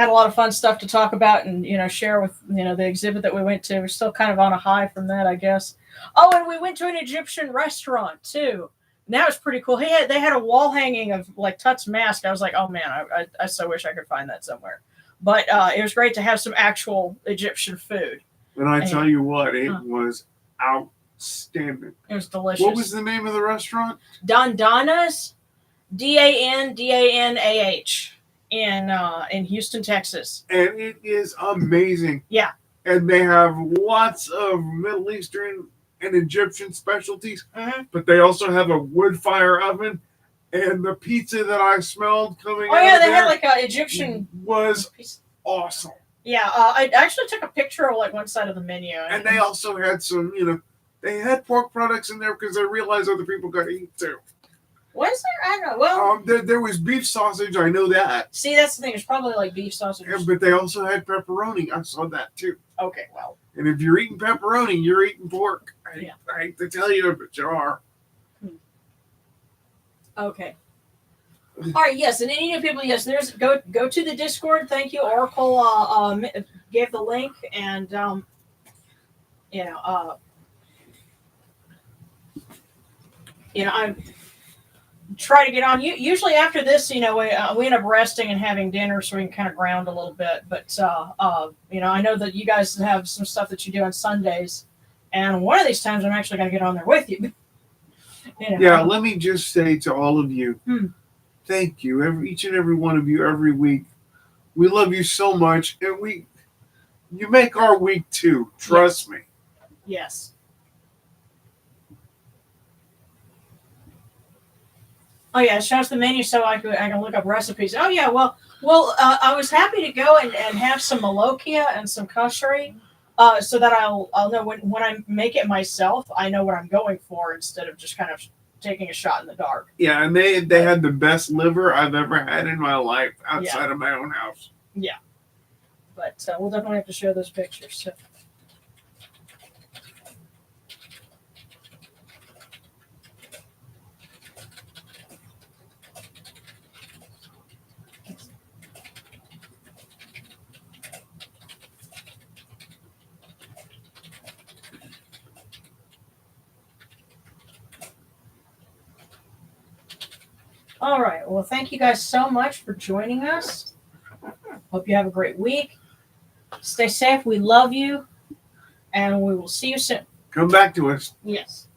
a lot of fun stuff to talk about and share with the exhibit that we went to. We're still kind of on a high from that, I guess. Oh, and we went to an Egyptian restaurant too. And that was pretty cool. They had a wall hanging of like Tut's mask. I was like, oh man, I so wish I could find that somewhere. But it was great to have some actual Egyptian food. And I tell you what, it was outstanding. It was delicious. What was the name of the restaurant? Dandana's, Dandanah, in Houston, Texas. And it is amazing. Yeah. And they have lots of Middle Eastern and Egyptian specialties, but they also have a wood fire oven. And the pizza that I smelled coming out they there had like an Egyptian was awesome. Yeah, I actually took a picture of like one side of the menu. And they also had some, they had pork products in there because they realized other people got to eat too. Was there? I don't know. Well, there was beef sausage. I know that. See, that's the thing. It's probably like beef sausage. Yeah, but they also had pepperoni. I saw that too. Okay, well. And if you're eating pepperoni, you're eating pork. I hate to tell you, but you are. Okay. All right. Yes, and any new people, yes. There's go to the Discord. Thank you, Oracle. Gave the link, and I try to get on. Usually after this, we end up resting and having dinner, so we can kind of ground a little bit. But I know that you guys have some stuff that you do on Sundays, and one of these times I'm actually going to get on there with you. Yeah, let me just say to all of you, thank you, each and every one of you, every week. We love you so much, and you make our week too. Trust me. Yes. Oh yeah, it shows the menu so I can look up recipes. Oh yeah, well, I was happy to go and have some malokia and some kashri, so that I'll know when I make it myself, I know what I'm going for instead of just kind of taking a shot in the dark. Yeah, and they had the best liver I've ever had in my life outside of my own house. Yeah, but we'll definitely have to show those pictures. So. All right. Well, thank you guys so much for joining us. Hope you have a great week. Stay safe. We love you. And we will see you soon. Come back to us. Yes.